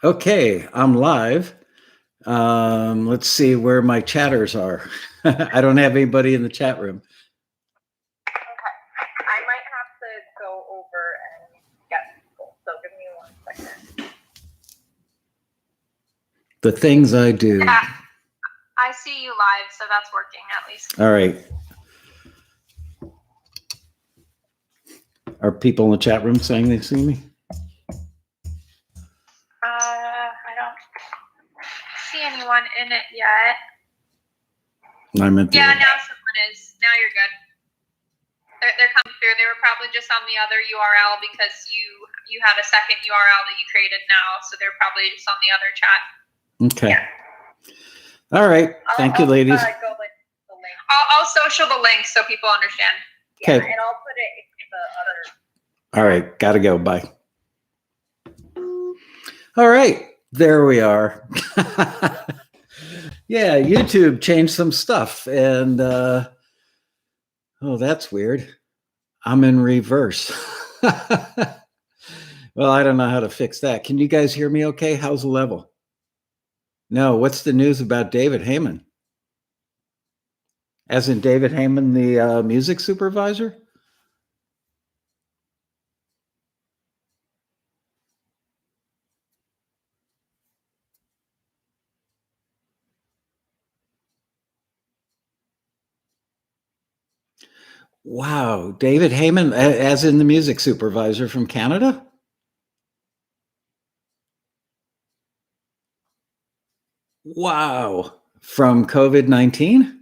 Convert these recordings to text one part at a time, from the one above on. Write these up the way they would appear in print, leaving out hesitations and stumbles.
Okay, I'm live. Let's see where my chatters are. I don't have anybody in the chat room. Okay. I might have to go over and get people, so give me 1 second. The things I do. Yeah, I see you live, so that's working at least. All right. Are people in the chat room saying they see me? I don't see anyone in it yet. I meant to. Yeah, now someone is. Now you're good. They're coming through. They were probably just on the other URL because you had a second URL that you created now, so they're probably just on the other chat. Okay. Yeah. All right. Thank you, ladies. Go with the link. I'll social the link so people understand. Okay. Yeah, and I'll put it in the other. All right. Gotta go. Bye. All right. There we are. Yeah, YouTube changed some stuff. And, oh, that's weird. I'm in reverse. Well, I don't know how to fix that. Can you guys hear me okay? How's the level? No, what's the news about David Heyman? As in David Heyman, the music supervisor? Wow, David Heyman, as in the music supervisor from Canada? Wow, from COVID-19?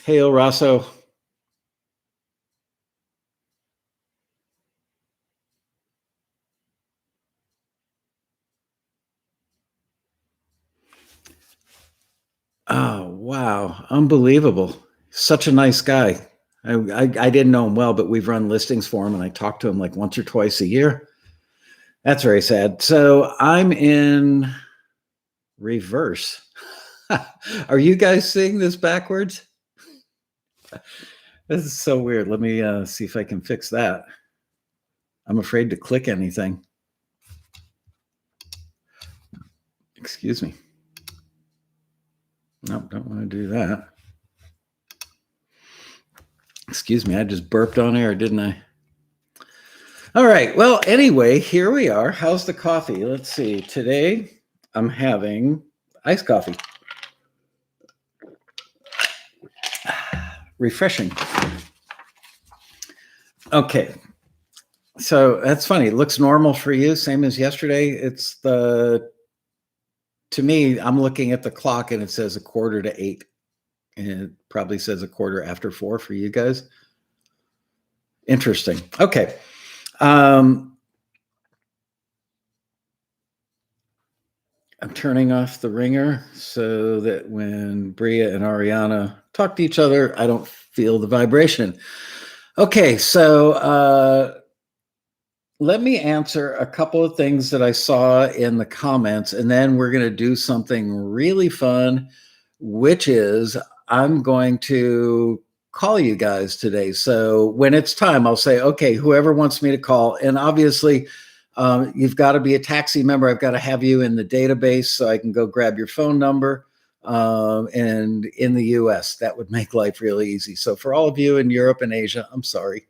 Hey, El Rosso. Oh, wow, unbelievable. Such a nice guy. I didn't know him well, but we've run listings for him, and I talk to him like once or twice a year. That's very sad. So I'm in reverse. Are you guys seeing this backwards? This is so weird. Let me see if I can fix that. I'm afraid to click anything. Excuse me. Nope, don't want to do that. Excuse me, I just burped on air, didn't I? All right, well, anyway, here we are. How's the coffee? Let's see. Today, I'm having iced coffee. Refreshing. Okay, so that's funny. It looks normal for you, same as yesterday. It's to me, I'm looking at the clock and it says 7:45. And it probably says 4:15 for you guys. Interesting. Okay. I'm turning off the ringer so that when Bria and Ariana talk to each other, I don't feel the vibration. Okay, so let me answer a couple of things that I saw in the comments, and then we're going to do something really fun, which is I'm going to call you guys today. So when it's time, I'll say, okay, whoever wants me to call. And obviously, you've got to be a taxi member. I've got to have you in the database so I can go grab your phone number. And in the US, that would make life really easy. So for all of you in Europe and Asia, I'm sorry.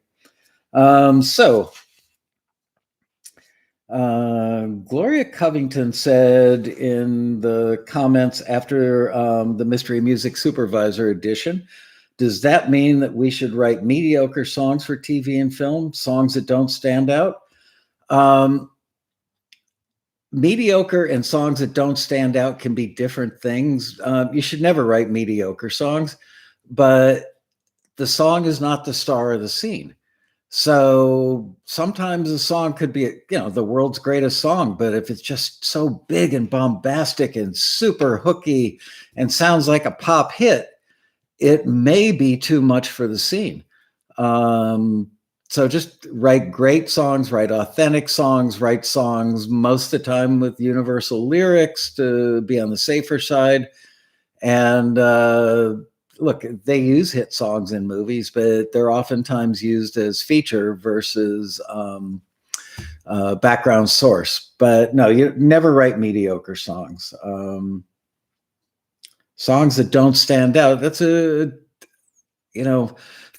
Gloria Covington said in the comments after the Mystery Music Supervisor edition, does that mean that we should write mediocre songs for TV and film, songs that don't stand out? Mediocre and songs that don't stand out can be different things. You should never write mediocre songs, but the song is not the star of the scene. So sometimes a song could be, the world's greatest song, but if it's just so big and bombastic and super hooky and sounds like a pop hit, it may be too much for the scene. So just write great songs, write authentic songs, write songs most of the time with universal lyrics to be on the safer side. And look, they use hit songs in movies, but they're oftentimes used as feature versus background source. But no, you never write mediocre songs. Songs that don't stand out. That's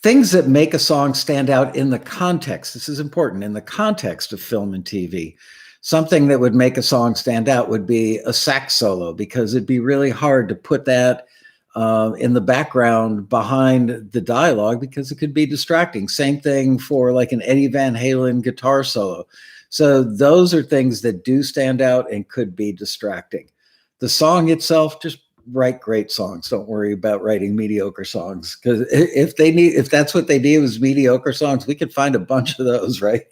things that make a song stand out in the context. This is important in the context of film and TV. Something that would make a song stand out would be a sax solo, because it'd be really hard to put that in the background behind the dialogue, because it could be distracting. Same thing for like an Eddie Van Halen guitar solo. So those are things that do stand out and could be distracting. The song itself, just write great songs. Don't worry about writing mediocre songs, because if that's what they need is mediocre songs, we could find a bunch of those, right?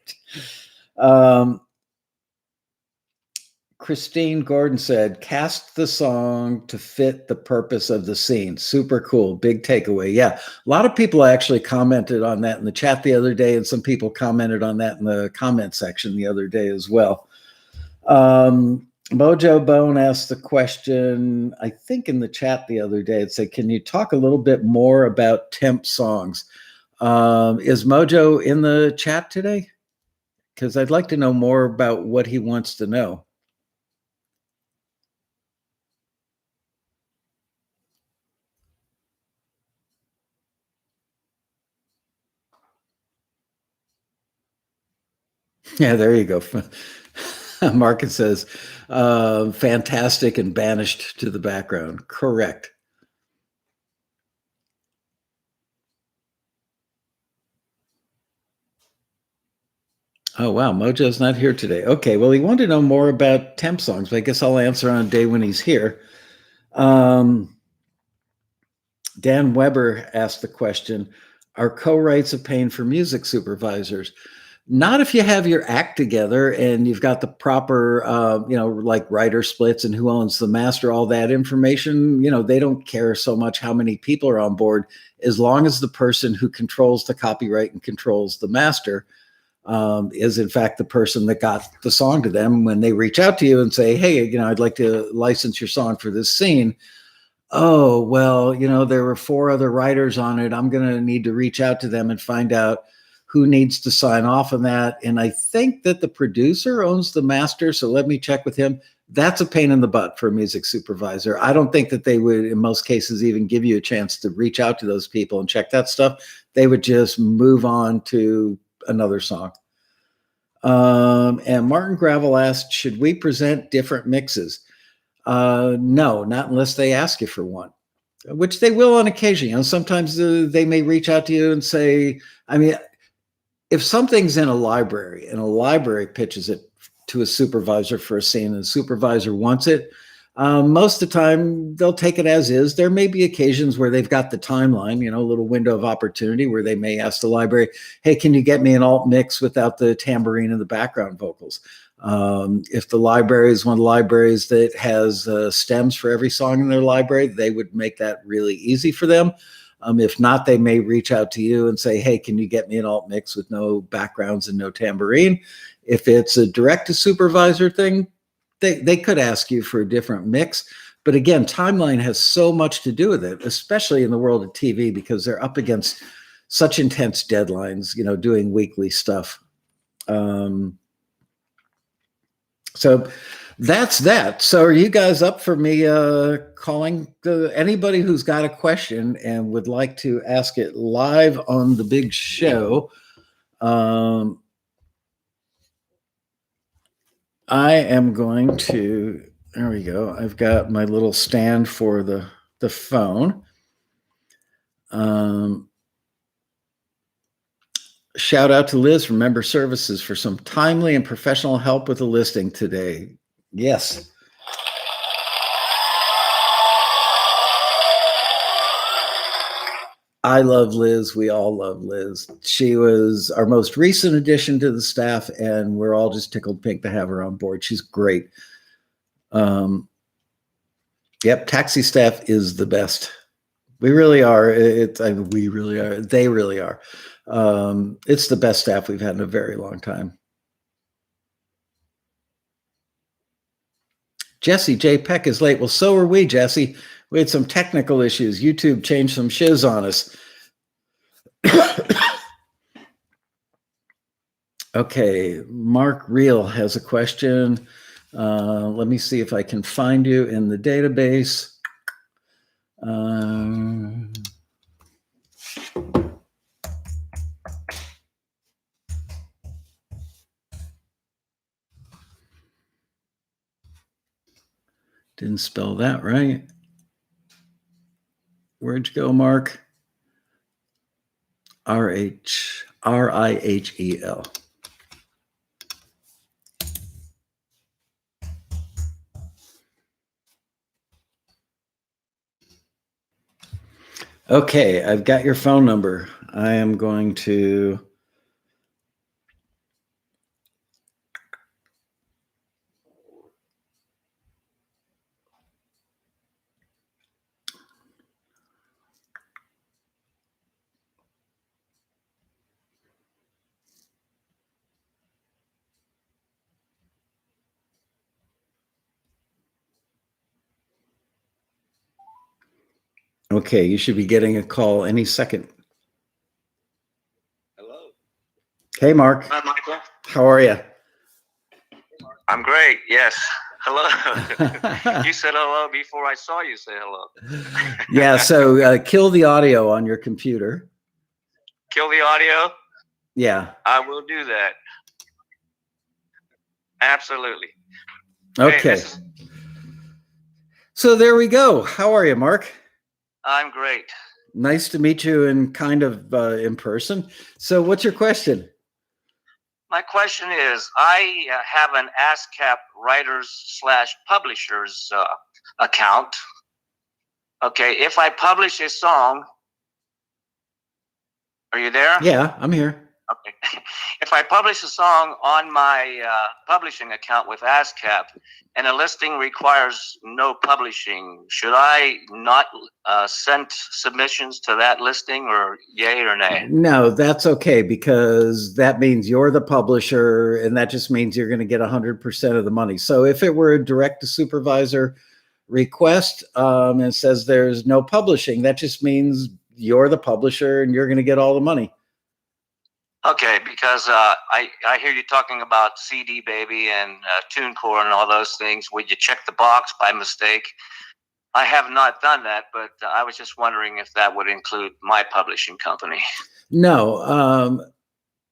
Christine Gordon said, cast the song to fit the purpose of the scene. Super cool. Big takeaway. Yeah. A lot of people actually commented on that in the chat the other day, and some people commented on that in the comment section the other day as well. Mojo Bone asked the question, I think in the chat the other day, it said, can you talk a little bit more about temp songs? Is Mojo in the chat today? Because I'd like to know more about what he wants to know. Yeah, there you go. Marcus says, fantastic and banished to the background. Correct. Oh, wow. Mojo's not here today. Okay, well, he wanted to know more about temp songs, but I guess I'll answer on a day when he's here. Dan Weber asked the question, are co-writes a pain for music supervisors? Not if you have your act together and you've got the proper, like writer splits and who owns the master, all that information. They don't care so much how many people are on board, as long as the person who controls the copyright and controls the master is in fact the person that got the song to them. When they reach out to you and say, hey, I'd like to license your song for this scene. Oh, well, there were 4 other writers on it. I'm going to need to reach out to them and find out who needs to sign off on that. And I think that the producer owns the master, so let me check with him. That's a pain in the butt for a music supervisor. I don't think that they would, in most cases, even give you a chance to reach out to those people and check that stuff. They would just move on to another song. And Martin Gravel asked, should we present different mixes? No, not unless they ask you for one, which they will on occasion. Sometimes they may reach out to you and say, if something's in a library and a library pitches it to a supervisor for a scene and the supervisor wants it, most of the time they'll take it as is. There may be occasions where they've got the timeline, a little window of opportunity where they may ask the library, hey, can you get me an alt mix without the tambourine and the background vocals? If the library is one of the libraries that has stems for every song in their library, they would make that really easy for them. If not, they may reach out to you and say, hey, can you get me an alt mix with no backgrounds and no tambourine? If it's a direct to supervisor thing, they could ask you for a different mix. But again, timeline has so much to do with it, especially in the world of TV, because they're up against such intense deadlines, doing weekly stuff. So that's that. So are you guys up for me calling anybody who's got a question and would like to ask it live on the big show? I am going to, there we go. I've got my little stand for the phone. Shout out to Liz from Member Services for some timely and professional help with the listing today. Yes. I love Liz. We all love Liz. She was our most recent addition to the staff, and we're all just tickled pink to have her on board. She's great. Yep, taxi staff is the best. We really are. We really are. They really are. It's the best staff we've had in a very long time. Jesse J. Peck is late. Well, so are we, Jesse. We had some technical issues. YouTube changed some shiz on us. Okay, Mark Reel has a question. Let me see if I can find you in the database. Didn't spell that right. Where'd you go, Mark? Rihel. Okay, I've got your phone number. I am going to Okay, you should be getting a call any second. Hello. Hey, Mark. Hi, Michael. How are you? I'm great. Yes. Hello. You said hello before I saw you say hello. Yeah, so kill the audio on your computer. Kill the audio? Yeah. I will do that. Absolutely. Okay. Hey, So there we go. How are you, Mark? I'm great. Nice to meet you in kind of in person. So what's your question? My question is, I have an ASCAP writers/publishers account. Okay, if I publish a song, are you there? Yeah, I'm here. Okay. If I publish a song on my publishing account with ASCAP and a listing requires no publishing, should I not send submissions to that listing, or yay or nay? No, that's okay, because that means you're the publisher, and that just means you're going to get 100% of the money. So if it were a direct to supervisor request and it says there's no publishing, that just means you're the publisher and you're going to get all the money. Okay, because I hear you talking about CD Baby and TuneCore and all those things. Would you check the box by mistake? I have not done that, but I was just wondering if that would include my publishing company. No.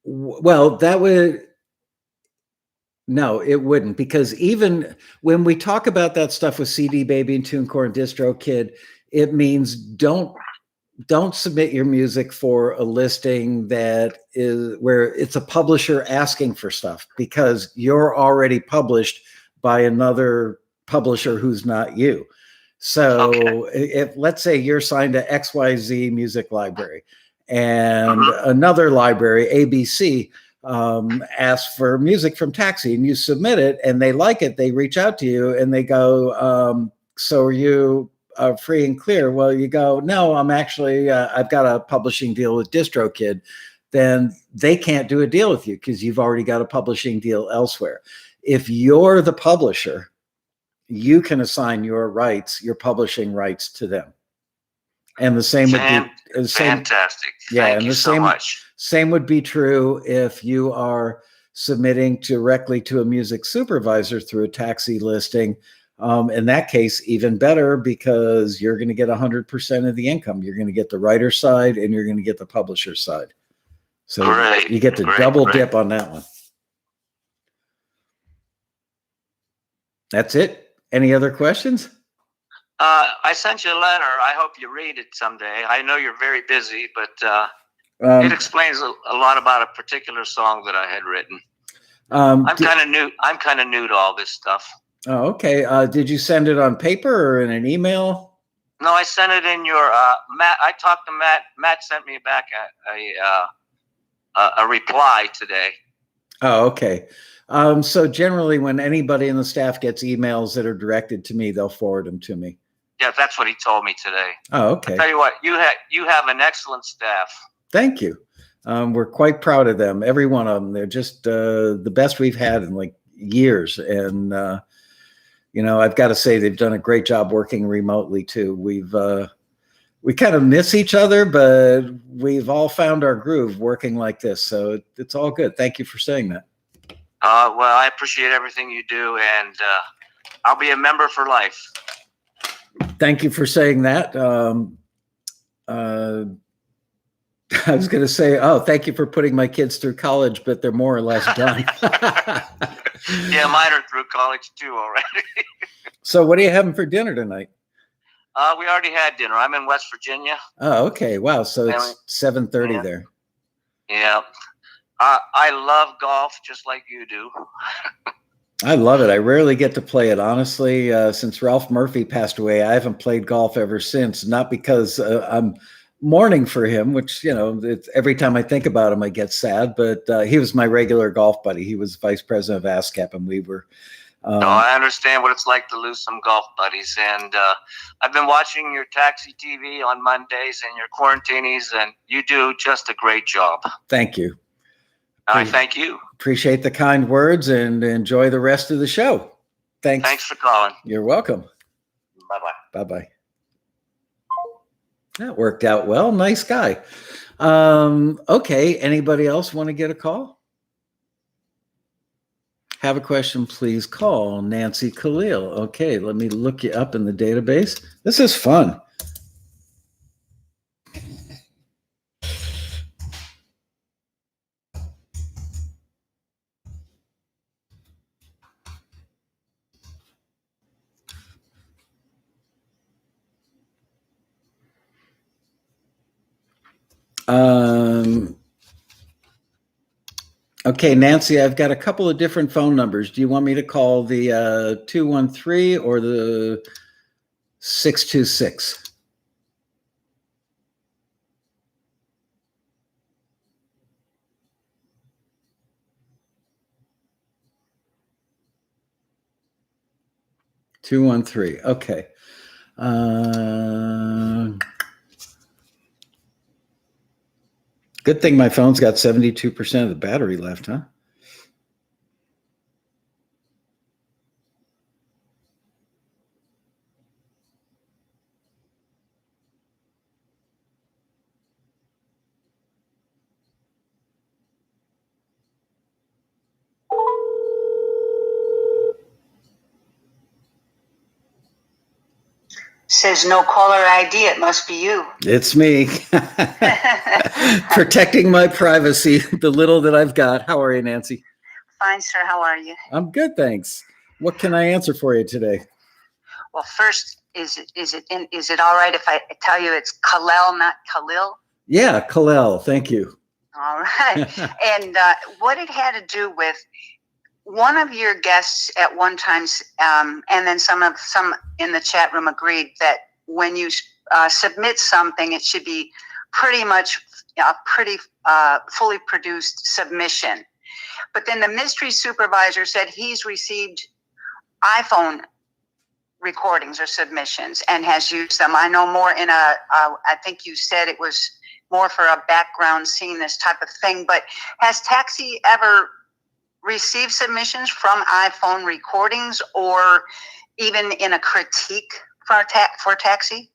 Well, that would... No, it wouldn't, because even when we talk about that stuff with CD Baby and TuneCore and DistroKid, it means don't submit your music for a listing that is where it's a publisher asking for stuff, because you're already published by another publisher who's not you. So okay, if let's say you're signed to XYZ Music Library and another library, ABC, asks for music from Taxi, and you submit it and they like it, they reach out to you and they go, so are you free and clear? Well, you go, no, I'm actually, I've got a publishing deal with DistroKid. Then they can't do a deal with you because you've already got a publishing deal elsewhere. If you're the publisher, you can assign your rights, your publishing rights, to them. And the same would be fantastic. Yeah, Thank and you the so much. Same would be true if you are submitting directly to a music supervisor through a Taxi listing. In that case, even better, because you're going to get 100% of the income. You're going to get the writer side and you're going to get the publisher side. So you get to double dip on that one. That's it. Any other questions? I sent you a letter. I hope you read it someday. I know you're very busy, but it explains a lot about a particular song that I had written. I'm kind of new. I'm kind of new to all this stuff. Oh, okay. Did you send it on paper or in an email? No, I sent it in your Matt. I talked to Matt. Matt sent me back a reply today. Oh, okay. So generally, when anybody in the staff gets emails that are directed to me, they'll forward them to me. Yeah, that's what he told me today. Oh, okay. I tell you what, you have an excellent staff. Thank you. We're quite proud of them. Every one of them. They're just the best we've had in like years. And you know, I've got to say they've done a great job working remotely too. We've we kind of miss each other, but we've all found our groove working like this. So it's all good. Thank you for saying that. Well, I appreciate everything you do, and I'll be a member for life. Thank you for saying that. I was going to say, oh, thank you for putting my kids through college, but they're more or less done. Yeah, mine are through college too already. So what are you having for dinner tonight? We already had dinner. I'm in West Virginia. Oh, okay. Wow. So it's 7:30 there. Yeah. I love golf just like you do. I love it. I rarely get to play it. Honestly, since Ralph Murphy passed away, I haven't played golf ever since. Not because I'm mourning for him, which, every time I think about him, I get sad. But he was my regular golf buddy. He was vice president of ASCAP, and we were. No, I understand what it's like to lose some golf buddies. And I've been watching your Taxi TV on Mondays and your Quarantinis, and you do just a great job. Thank you. I thank you. Appreciate the kind words and enjoy the rest of the show. Thanks. Thanks for calling. You're welcome. Bye-bye. Bye-bye. That worked out well. Nice guy. Okay. Anybody else want to get a call? Have a question, please call Nancy Khalil. Okay, let me look you up in the database. This is fun. Okay, Nancy, I've got a couple of different phone numbers. Do you want me to call the 213 or the 626? Okay. Good thing my phone's got 72% of the battery left, huh? Says no caller ID. It must be you. It's me. Protecting my privacy, the little that I've got. How are you, Nancy? Fine, sir. How are you? I'm good, thanks. What can I answer for you today? Well, first, is it all right if I tell you it's Khalil, not Khalil? Yeah, Khalil. Thank you. All right. And what it had to do with one of your guests at one time, and then some in the chat room agreed that when you submit something, it should be pretty much a fully produced submission. But then the mystery supervisor said he's received iPhone recordings or submissions and has used them. I know more in I think you said it was more for a background seeing this type of thing, but has Taxi ever received submissions from iPhone recordings or even in a critique for Taxi?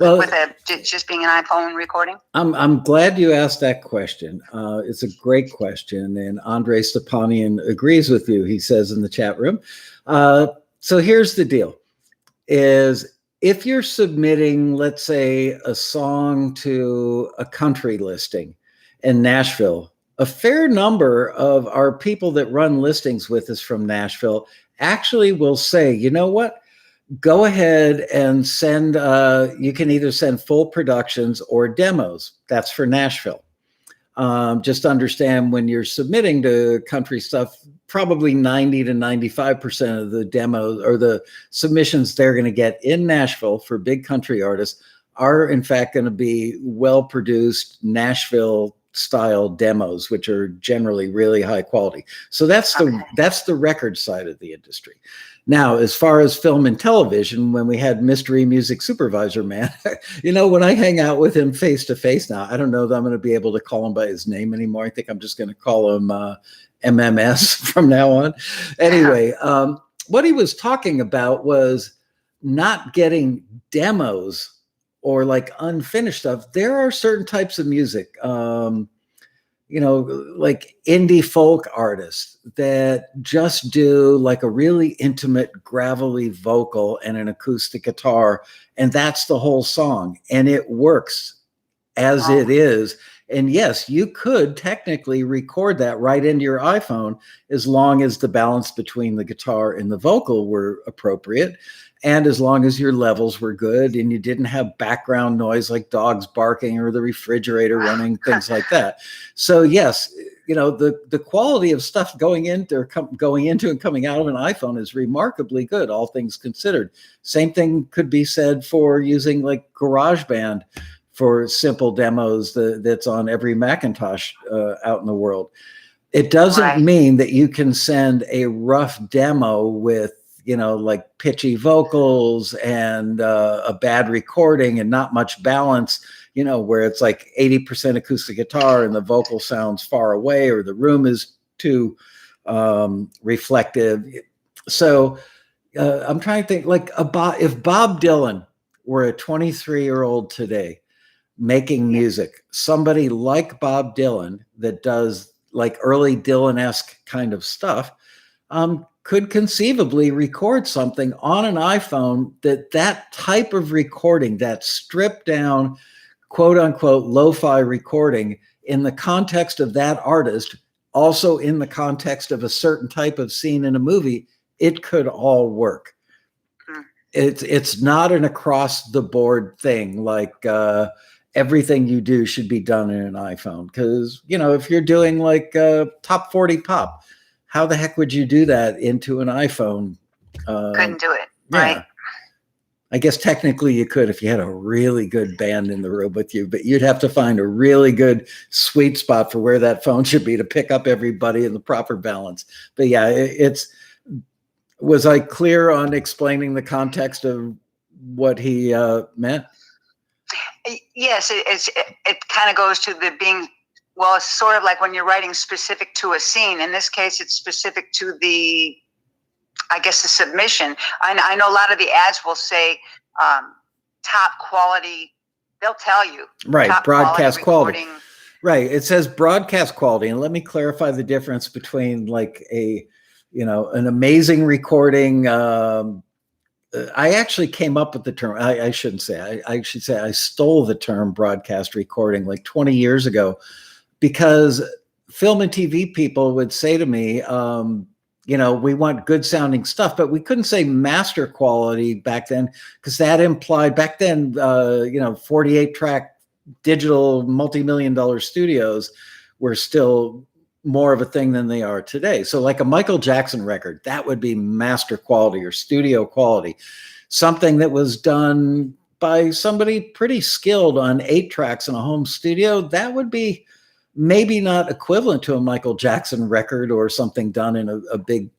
Well, with just being an iPhone recording? I'm glad you asked that question. It's a great question, and Andre Stepanian agrees with you. He says in the chat room. So here's the deal: is if you're submitting, let's say, a song to a country listing in Nashville, a fair number of our people that run listings with us from Nashville actually will say, you know what? Go ahead and send, you can either send full productions or demos. That's for Nashville. Just understand when you're submitting to country stuff, probably 90 to 95% of the demos or the submissions they're going to get in Nashville for big country artists are in fact going to be well-produced Nashville style demos, which are generally really high quality. So that's the record side of the industry. Now, as far as film and television, when we had Mystery Music Supervisor Man, when I hang out with him face to face now, I don't know that I'm going to be able to call him by his name anymore. I think I'm just going to call him MMS from now on. Anyway, what he was talking about was not getting demos or like unfinished stuff, there are certain types of music, like indie folk artists that just do like a really intimate, gravelly vocal and an acoustic guitar, and that's the whole song, and it works as it is. And yes, you could technically record that right into your iPhone as long as the balance between the guitar and the vocal were appropriate, and as long as your levels were good and you didn't have background noise like dogs barking or the refrigerator running, things like that. So yes, the quality of stuff going into and coming out of an iPhone is remarkably good, all things considered. Same thing could be said for using like GarageBand for simple demos that's on every Macintosh out in the world. It doesn't mean that you can send a rough demo with, like pitchy vocals and a bad recording and not much balance, where it's like 80% acoustic guitar and the vocal sounds far away or the room is too reflective. So I'm trying to think, like if Bob Dylan were a 23-year-old today making music, somebody like Bob Dylan that does like early Dylan-esque kind of stuff, could conceivably record something on an iPhone that type of recording, that stripped down, quote unquote, lo-fi recording in the context of that artist, also in the context of a certain type of scene in a movie, it could all work. It's not an across the board thing like everything you do should be done in an iPhone. Because, if you're doing like top 40 pop, how the heck would you do that into an iPhone? Couldn't do it, yeah. right? I guess technically you could if you had a really good band in the room with you, but you'd have to find a really good sweet spot for where that phone should be to pick up everybody in the proper balance. But yeah, was I clear on explaining the context of what he meant? Yes, it kind of goes to the being, well, it's sort of like when you're writing specific to a scene. In this case, it's specific to the submission. I know a lot of the ads will say top quality. They'll tell you. Right, broadcast quality. Right, it says broadcast quality. And let me clarify the difference between like an amazing recording. I actually came up with the term. I shouldn't say. I should say I stole the term broadcast recording like 20 years ago, because film and TV people would say to me, we want good sounding stuff, but we couldn't say master quality back then because that implied back then, 48 track digital multi-million-dollar studios were still more of a thing than they are today. So like a Michael Jackson record, that would be master quality or studio quality. Something that was done by somebody pretty skilled on 8 tracks in a home studio, that would be maybe not equivalent to a Michael Jackson record or something done in a big,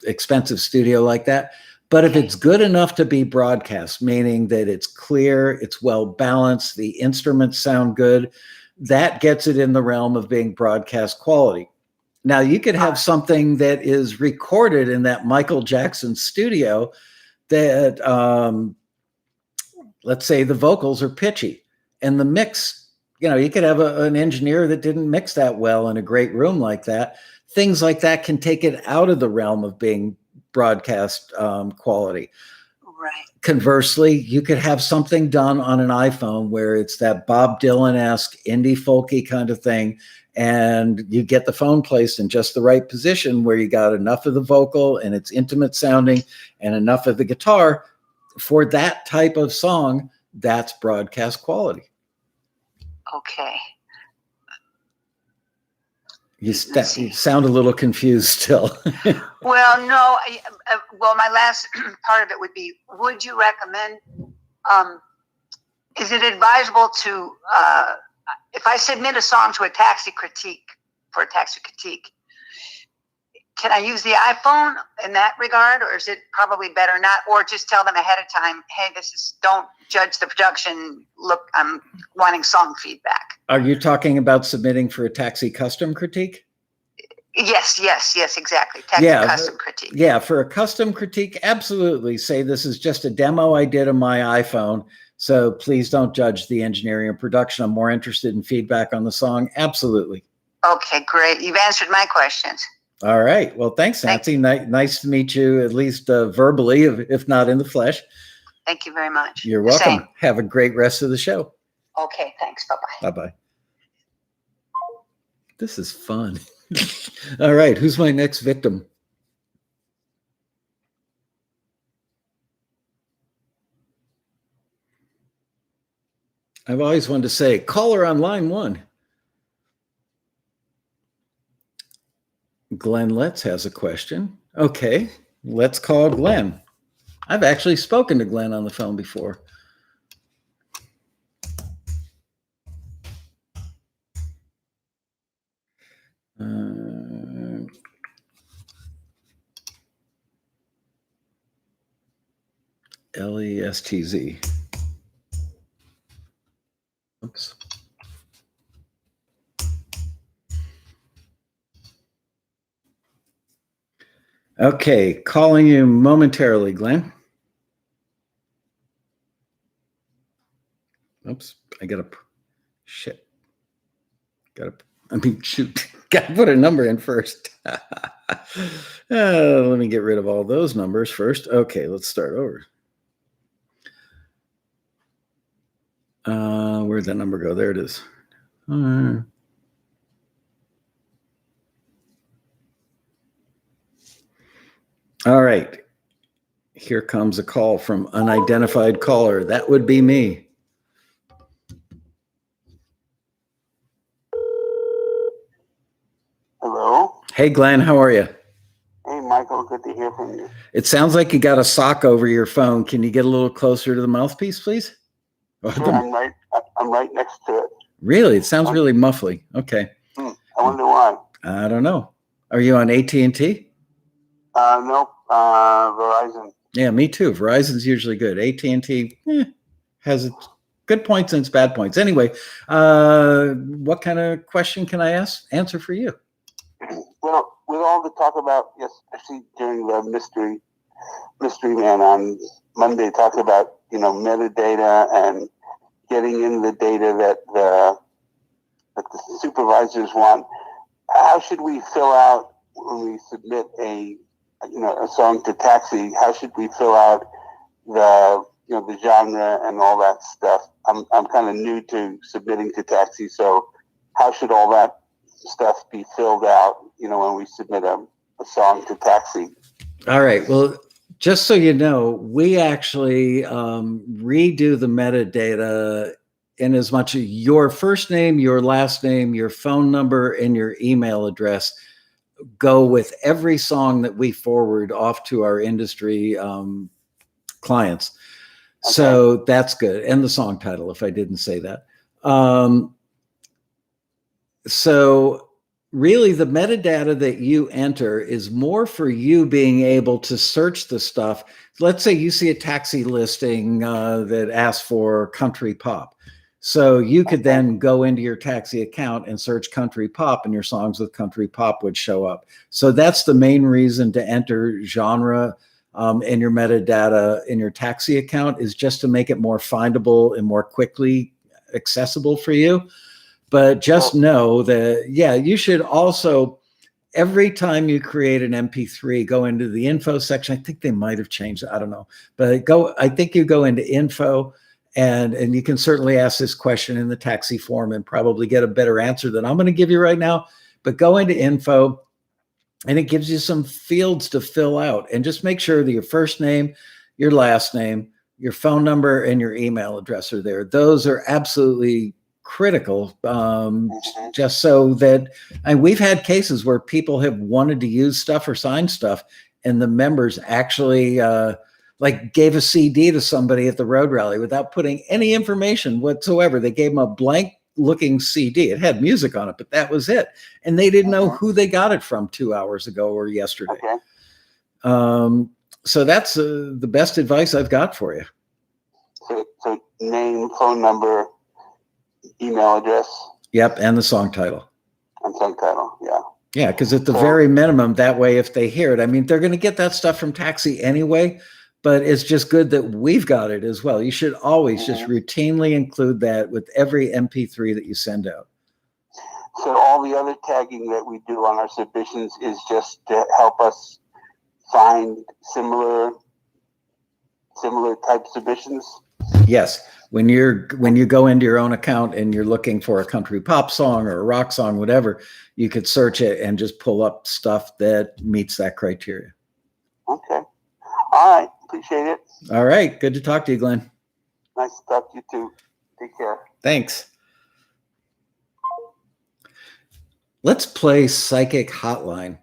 expensive studio like that. But if it's good enough to be broadcast, meaning that it's clear, it's well balanced, the instruments sound good, that gets it in the realm of being broadcast quality. Now, you could have something that is recorded in that Michael Jackson studio that, let's say the vocals are pitchy and the mix, you could have an engineer that didn't mix that well in a great room like that. Things like that can take it out of the realm of being broadcast quality. Right. Conversely, you could have something done on an iPhone where it's that Bob Dylan-esque indie folky kind of thing, and you get the phone placed in just the right position where you got enough of the vocal and it's intimate sounding and enough of the guitar for that type of song. That's broadcast quality. Okay. You sound a little confused still. Well, no. My last part of it would be, would you recommend, is it advisable to, if I submit a song to a taxi critique, can I use the iPhone in that regard, or is it probably better not, or just tell them ahead of time, hey, don't judge the production. Look, I'm wanting song feedback. Are you talking about submitting for a taxi custom critique? Yes, exactly. Custom critique. Yeah, for a custom critique, absolutely. Say this is just a demo I did on my iPhone. So please don't judge the engineering and production. I'm more interested in feedback on the song. Absolutely. Okay, great. You've answered my questions. All right. Well, thanks, Nancy. Nice to meet you, at least verbally, if not in the flesh. Thank you very much. You're welcome. Same. Have a great rest of the show. Okay, thanks. Bye-bye. Bye-bye. This is fun. All right. Who's my next victim? I've always wanted to say, caller on line 1. Glenn Letts has a question. Okay, let's call Glenn. I've actually spoken to Glenn on the phone before. Lestz. Oops. Okay, calling you momentarily, Glenn. Oops, I gotta, shit. Shoot, gotta put a number in first. Let me get rid of all those numbers first. Okay, let's start over. Where'd that number go? There it is. All right. Here comes a call from unidentified caller. That would be me. Hello. Hey, Glenn, how are you? Hey, Michael. Good to hear from you. It sounds like you got a sock over your phone. Can you get a little closer to the mouthpiece, please? Sure, I'm right next to it. Really? It sounds really muffly. Okay. I wonder why. I don't know. Are you on AT&T? Nope. Verizon. Yeah, me too. Verizon's usually good. AT&T has its good points and its bad points. Anyway, what kind of question can I answer for you? Well, with all the talk about, yes, especially during the mystery man on Monday, talk about metadata and getting in the data that the supervisors want. How should we fill out when we submit a song to Taxi? How should we fill out the genre and all that stuff? I'm kind of new to submitting to Taxi, so how should all that stuff be filled out? When we submit a song to Taxi. All right. Well, just so you know, we actually redo the metadata in as much as your first name, your last name, your phone number, and your email address go with every song that we forward off to our industry clients. Okay. So that's good. And the song title, if I didn't say that. So really the metadata that you enter is more for you being able to search the stuff. Let's say you see a Taxi listing that asks for country pop. So you could then go into your Taxi account and search country pop, and your songs with country pop would show up. So that's the main reason to enter genre in your metadata in your Taxi account, is just to make it more findable and more quickly accessible for you. But just know that, yeah, you should also, every time you create an MP3, go into the info section. I think they might have changed it. I don't know. But I think you go into info, and you can certainly ask this question in the Taxi form and probably get a better answer than I'm going to give you right now. But go into info, and it gives you some fields to fill out. And just make sure that your first name, your last name, your phone number, and your email address are there. Those are absolutely critical, just so that, and we've had cases where people have wanted to use stuff or sign stuff, and the members actually like gave a CD to somebody at the road rally without putting any information whatsoever. They gave them a blank looking CD. It had music on it, but that was it. And they didn't know who they got it from 2 hours ago or yesterday. Okay. So that's the best advice I've got for you. So name, phone number, email address. Yep, and the song title. And song title, yeah. Yeah, because at the very minimum, that way, if they hear it, I mean, they're going to get that stuff from Taxi anyway, but it's just good that we've got it as well. You should always just routinely include that with every MP3 that you send out. So all the other tagging that we do on our submissions is just to help us find similar type submissions? Yes. When you go into your own account and you're looking for a country pop song or a rock song, whatever, you could search it and just pull up stuff that meets that criteria. Okay. All right. Appreciate it. All right. Good to talk to you, Glenn. Nice to talk to you too. Take care. Thanks. Let's play Psychic Hotline.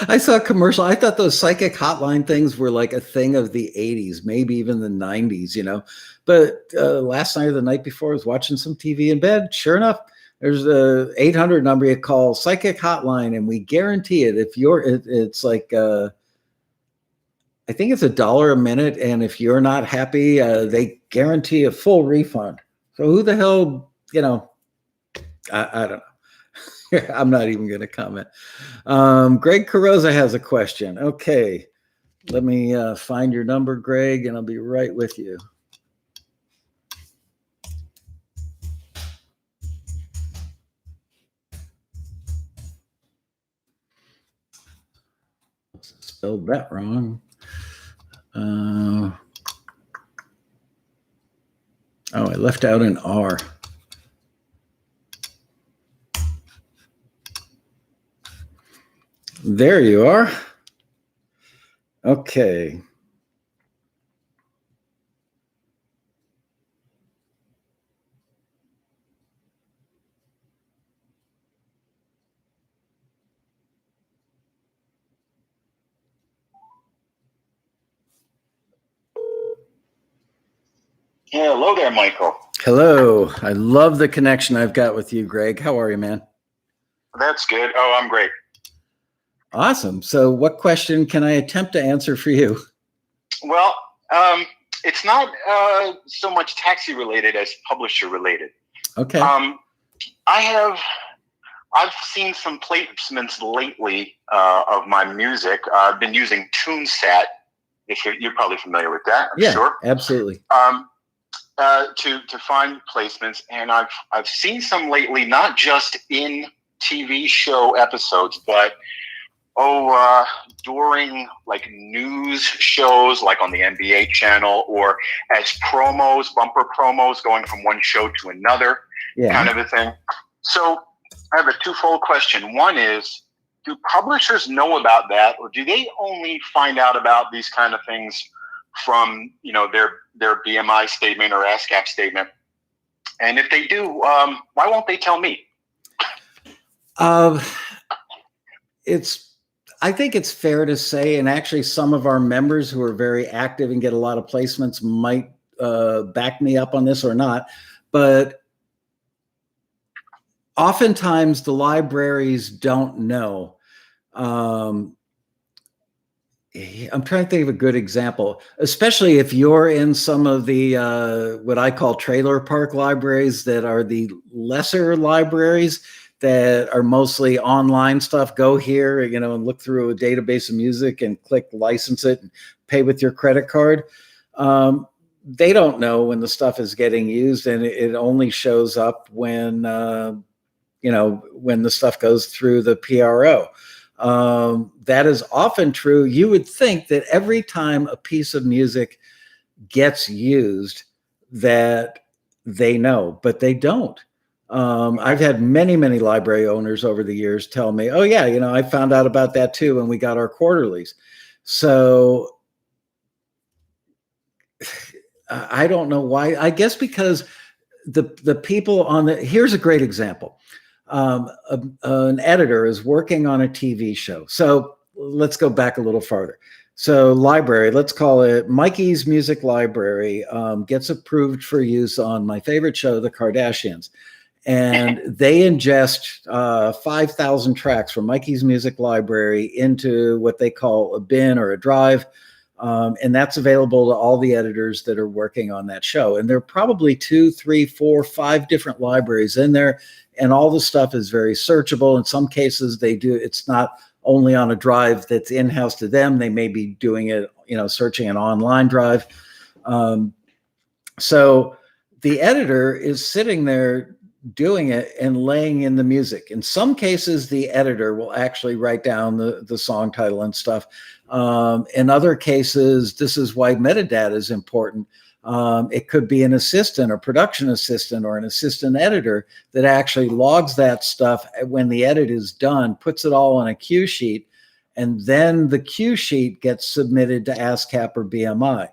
I saw a commercial. I thought those psychic hotline things were like a thing of the 80s, maybe even the 90s, But last night or the night before, I was watching some TV in bed. Sure enough, there's a 800 number you call Psychic Hotline, and we guarantee it. If it's like, I think it's $1 a minute, and if you're not happy, they guarantee a full refund. So who the hell, I don't know. I'm not even going to comment. Greg Carroza has a question. Okay. Let me find your number, Greg, and I'll be right with you. Spelled that wrong. Oh, I left out an R. There you are. Okay. Yeah, hello there, Michael. Hello. I love the connection I've got with you, Greg. How are you, man? That's good. Oh, I'm great. Awesome. So what question can I attempt to answer for you? Well, it's not so much taxi related as publisher related. Okay. I've seen some placements lately of my music. I've been using TuneSat. If you're probably familiar with that, I'm sure. Absolutely. To find placements, and I've seen some lately, not just in TV show episodes, but during like news shows, like on the NBA channel, or as promos, bumper promos, going from one show to another, kind of a thing. So I have a twofold question. One is, do publishers know about that, or do they only find out about these kind of things from their BMI statement or ASCAP statement? And if they do, why won't they tell me? I think it's fair to say, and actually some of our members who are very active and get a lot of placements might back me up on this or not, but oftentimes the libraries don't know. I'm trying to think of a good example, especially if you're in some of the what I call trailer park libraries that are the lesser libraries that are mostly online stuff. Go here, and look through a database of music and click license it and pay with your credit card. They don't know when the stuff is getting used, and it only shows up when when the stuff goes through the PRO. That is often true. You would think that every time a piece of music gets used that they know, but they don't. I've had many, many library owners over the years tell me, oh yeah, I found out about that too when we got our quarterlies. So I don't know why. I guess because the people here's a great example. An editor is working on a TV show. So let's go back a little farther. So library, let's call it Mikey's Music Library, gets approved for use on my favorite show, The Kardashians. And they ingest 5,000 tracks from Mikey's Music Library into what they call a bin or a drive. And that's available to all the editors that are working on that show. And there are probably 2, 3, 4, 5 different libraries in there. And all the stuff is very searchable. In some cases, it's not only on a drive that's in-house to them. They may be doing it, searching an online drive. So the editor is sitting there doing it and laying in the music. In some cases, the editor will actually write down the song title and stuff. In other cases, this is why metadata is important. It could be an assistant or production assistant or an assistant editor that actually logs that stuff when the edit is done, puts it all on a cue sheet, and then the cue sheet gets submitted to ASCAP or BMI.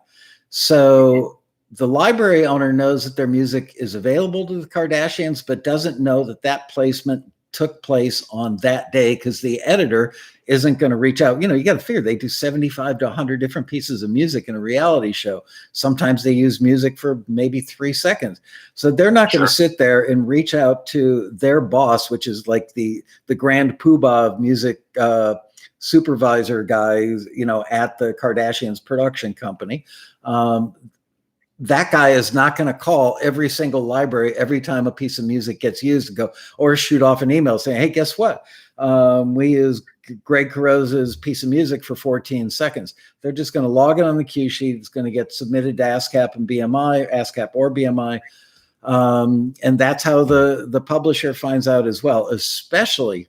So the library owner knows that their music is available to the Kardashians, but doesn't know that that placement took place on that day because the editor isn't going to reach out. You got to figure they do 75 to 100 different pieces of music in a reality show. Sometimes they use music for maybe 3 seconds. So they're not going to sit there and reach out to their boss, which is like the grand poobah of music supervisor guys, at the Kardashians production company. That guy is not going to call every single library every time a piece of music gets used and go, or shoot off an email saying, hey, guess what? We use Greg Carosa's piece of music for 14 seconds. They're just going to log it on the cue sheet. It's going to get submitted to ASCAP and BMI, ASCAP or BMI. And that's how the publisher finds out as well, especially,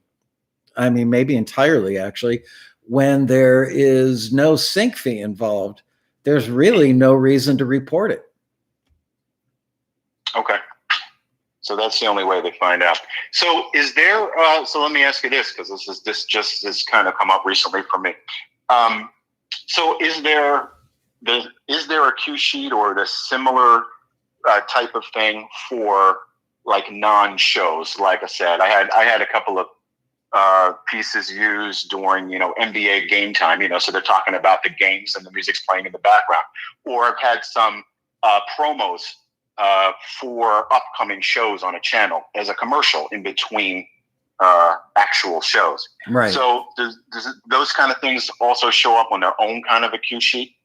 maybe entirely actually, when there is no sync fee involved. There's really no reason to report it. Okay. So that's the only way they find out. So is there, so let me ask you this, because this just has kind of come up recently for me. So is there a cue sheet or the similar type of thing for like non-shows? Like I said, I had a couple of pieces used during, NBA game time, so they're talking about the games and the music's playing in the background. Or I've had some promos for upcoming shows on a channel as a commercial in between actual shows. Right. So does those kind of things also show up on their own kind of a cue sheet?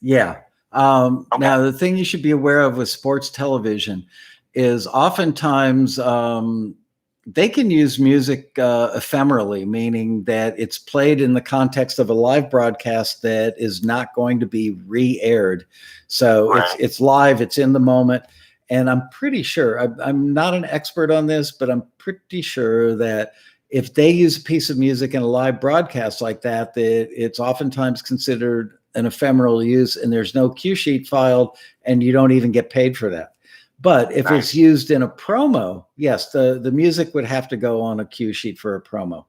Yeah. Okay. Now, the thing you should be aware of with sports television is oftentimes they can use music ephemerally, meaning that it's played in the context of a live broadcast that is not going to be re-aired. So right. it's live, it's in the moment. And I'm pretty sure, I'm not an expert on this, but I'm pretty sure that if they use a piece of music in a live broadcast like that, that it's oftentimes considered an ephemeral use and there's no cue sheet filed and you don't even get paid for that. But if nice. It's used in a promo, yes, the music would have to go on a cue sheet for a promo.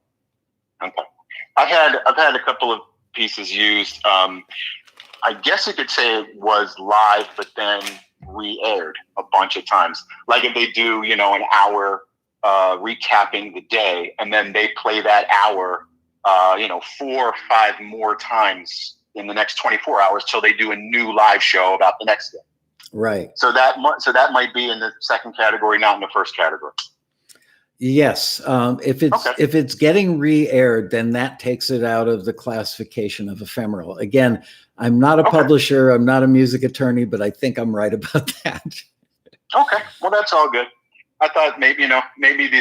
Okay. I've had a couple of pieces used. I guess you could say it was live, but then re-aired a bunch of times. Like if they do, an hour recapping the day, and then they play that hour, 4 or 5 more times in the next 24 hours till they do a new live show about the next day. Right. So that might be in the second category, not in the first category. Yes. If it's getting re-aired, then that takes it out of the classification of ephemeral. Again, I'm not a publisher. I'm not a music attorney, but I think I'm right about that. Okay. Well, that's all good. I thought maybe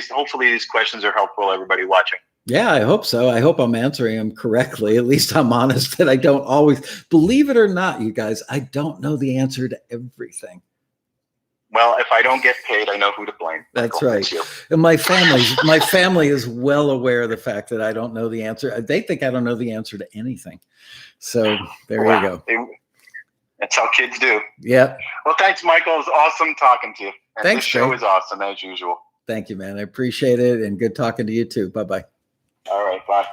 hopefully these questions are helpful to everybody watching. Yeah, I hope so. I hope I'm answering them correctly. At least I'm honest that I don't always, believe it or not, you guys, I don't know the answer to everything. Well, if I don't get paid, I know who to blame. That's right. And my family is well aware of the fact that I don't know the answer. They think I don't know the answer to anything. So there you go. That's how kids do. Yeah. Well, thanks, Michael. It was awesome talking to you. And thanks, this show Craig. is awesome as usual. Thank you, man. I appreciate it. And good talking to you too. Bye-bye. All right. Bye.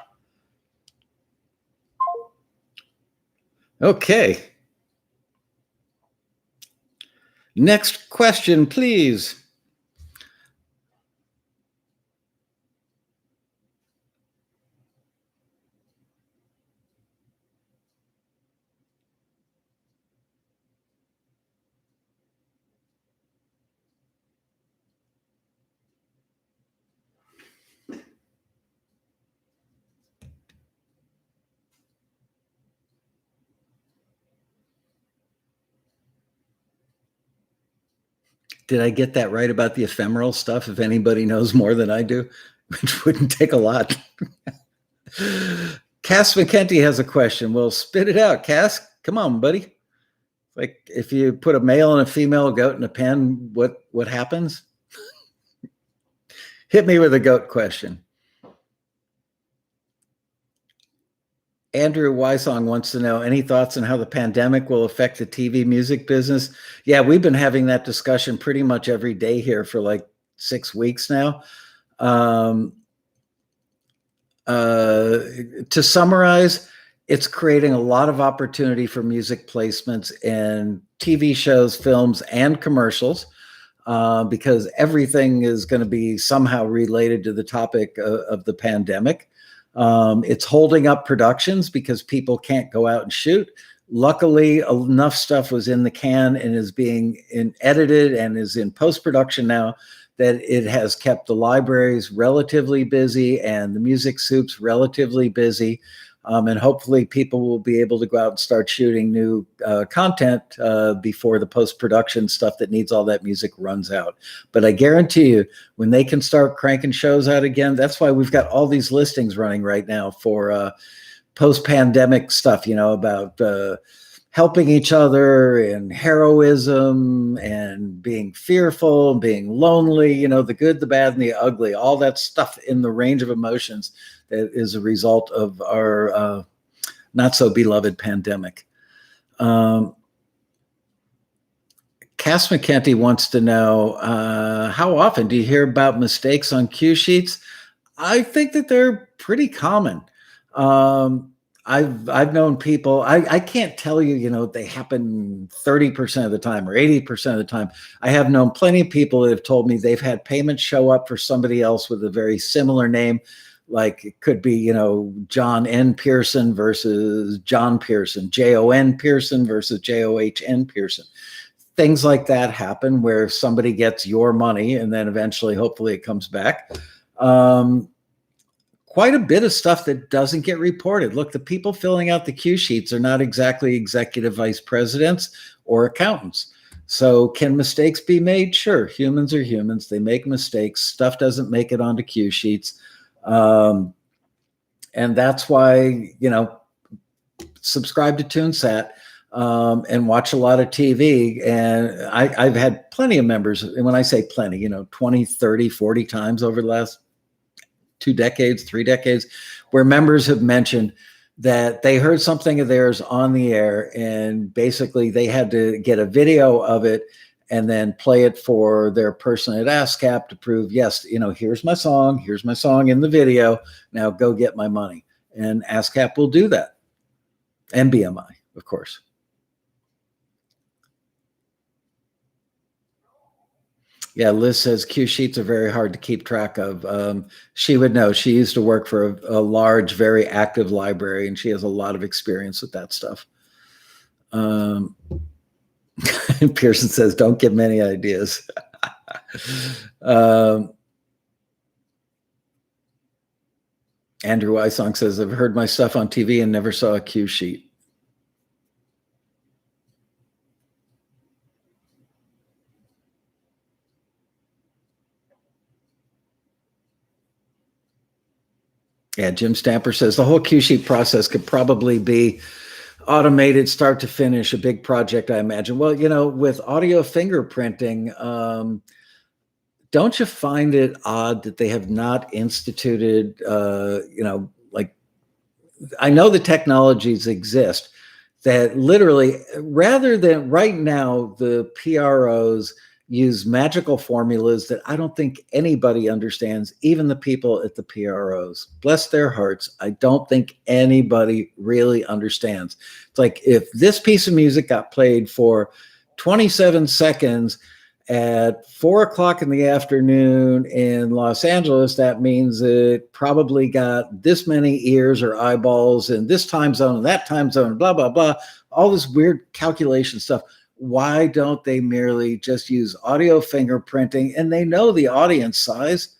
Okay. Next question, please. Did I get that right about the ephemeral stuff? If anybody knows more than I do, which wouldn't take a lot. Cass McKenty has a question. Well, spit it out, Cass. Come on, buddy. Like if you put a male and a female goat in a pen, what happens? Hit me with a goat question. Andrew Wysong wants to know, any thoughts on how the pandemic will affect the TV music business? Yeah, we've been having that discussion pretty much every day here for like 6 weeks now. To summarize, it's creating a lot of opportunity for music placements in TV shows, films, and commercials, because everything is going to be somehow related to the topic of the pandemic. It's holding up productions because people can't go out and shoot. Luckily, enough stuff was in the can and is being edited and is in post-production now that it has kept the libraries relatively busy and the music soups relatively busy. And hopefully people will be able to go out and start shooting new content before the post-production stuff that needs all that music runs out. But I guarantee you, when they can start cranking shows out again, that's why we've got all these listings running right now for post-pandemic stuff, about helping each other and heroism and being fearful and being lonely, the good, the bad, and the ugly, all that stuff in the range of emotions that is a result of our not so beloved pandemic. Cass McKenty wants to know, how often do you hear about mistakes on cue sheets? I think that they're pretty common. I've known people, I can't tell you, they happen 30% of the time or 80% of the time. I have known plenty of people that have told me they've had payments show up for somebody else with a very similar name. Like it could be, John N. Pearson versus John Pearson, Jon Pearson versus John Pearson. Things like that happen where somebody gets your money and then eventually, hopefully it comes back. Quite a bit of stuff that doesn't get reported. Look, the people filling out the cue sheets are not exactly executive vice presidents or accountants. So can mistakes be made? Sure. Humans are humans. They make mistakes. Stuff doesn't make it onto cue sheets. And that's why, subscribe to TuneSat and watch a lot of TV. And I've had plenty of members, and when I say plenty, 20, 30, 40 times over the last 2 decades, 3 decades, where members have mentioned that they heard something of theirs on the air and basically they had to get a video of it and then play it for their person at ASCAP to prove, yes, here's my song in the video, now go get my money. And ASCAP will do that. And BMI, of course. Yeah, Liz says cue sheets are very hard to keep track of. She would know. She used to work for a large, very active library, and she has a lot of experience with that stuff. Pearson says, don't give many ideas. Andrew Wysong says, I've heard my stuff on TV and never saw a cue sheet. Yeah, Jim Stamper says the whole cue sheet process could probably be automated start to finish, a big project, I imagine. Well, with audio fingerprinting, don't you find it odd that they have not instituted, like, I know the technologies exist that literally, rather than right now, the PROs use magical formulas that I don't think anybody understands, even the people at the PROs. Bless their hearts. I don't think anybody really understands. It's like if this piece of music got played for 27 seconds at 4 o'clock in the afternoon in Los Angeles, that means it probably got this many ears or eyeballs in this time zone and that time zone, blah, blah, blah, all this weird calculation stuff. Why don't they merely just use audio fingerprinting and they know the audience size?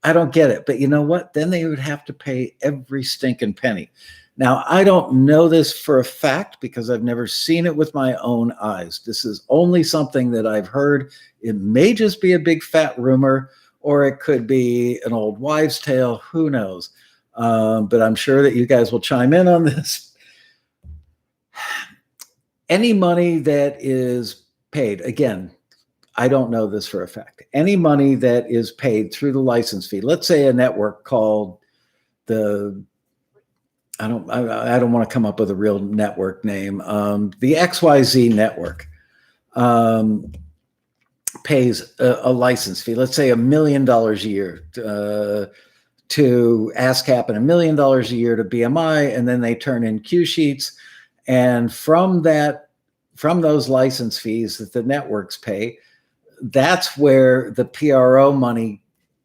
I don't get it. But you know what? Then they would have to pay every stinking penny. Now, I don't know this for a fact because I've never seen it with my own eyes. This is only something that I've heard. It may just be a big fat rumor, or it could be an old wives' tale. Who knows? But I'm sure that you guys will chime in on this. any money that is paid, again, I don't know this for a fact, any money that is paid through the license fee, let's say a network called I don't want to come up with a real network name. The XYZ network pays a license fee, let's say $1 million a year to ASCAP and $1 million a year to BMI, and then they turn in cue sheets. And from those license fees that the networks pay, that's where the PRO money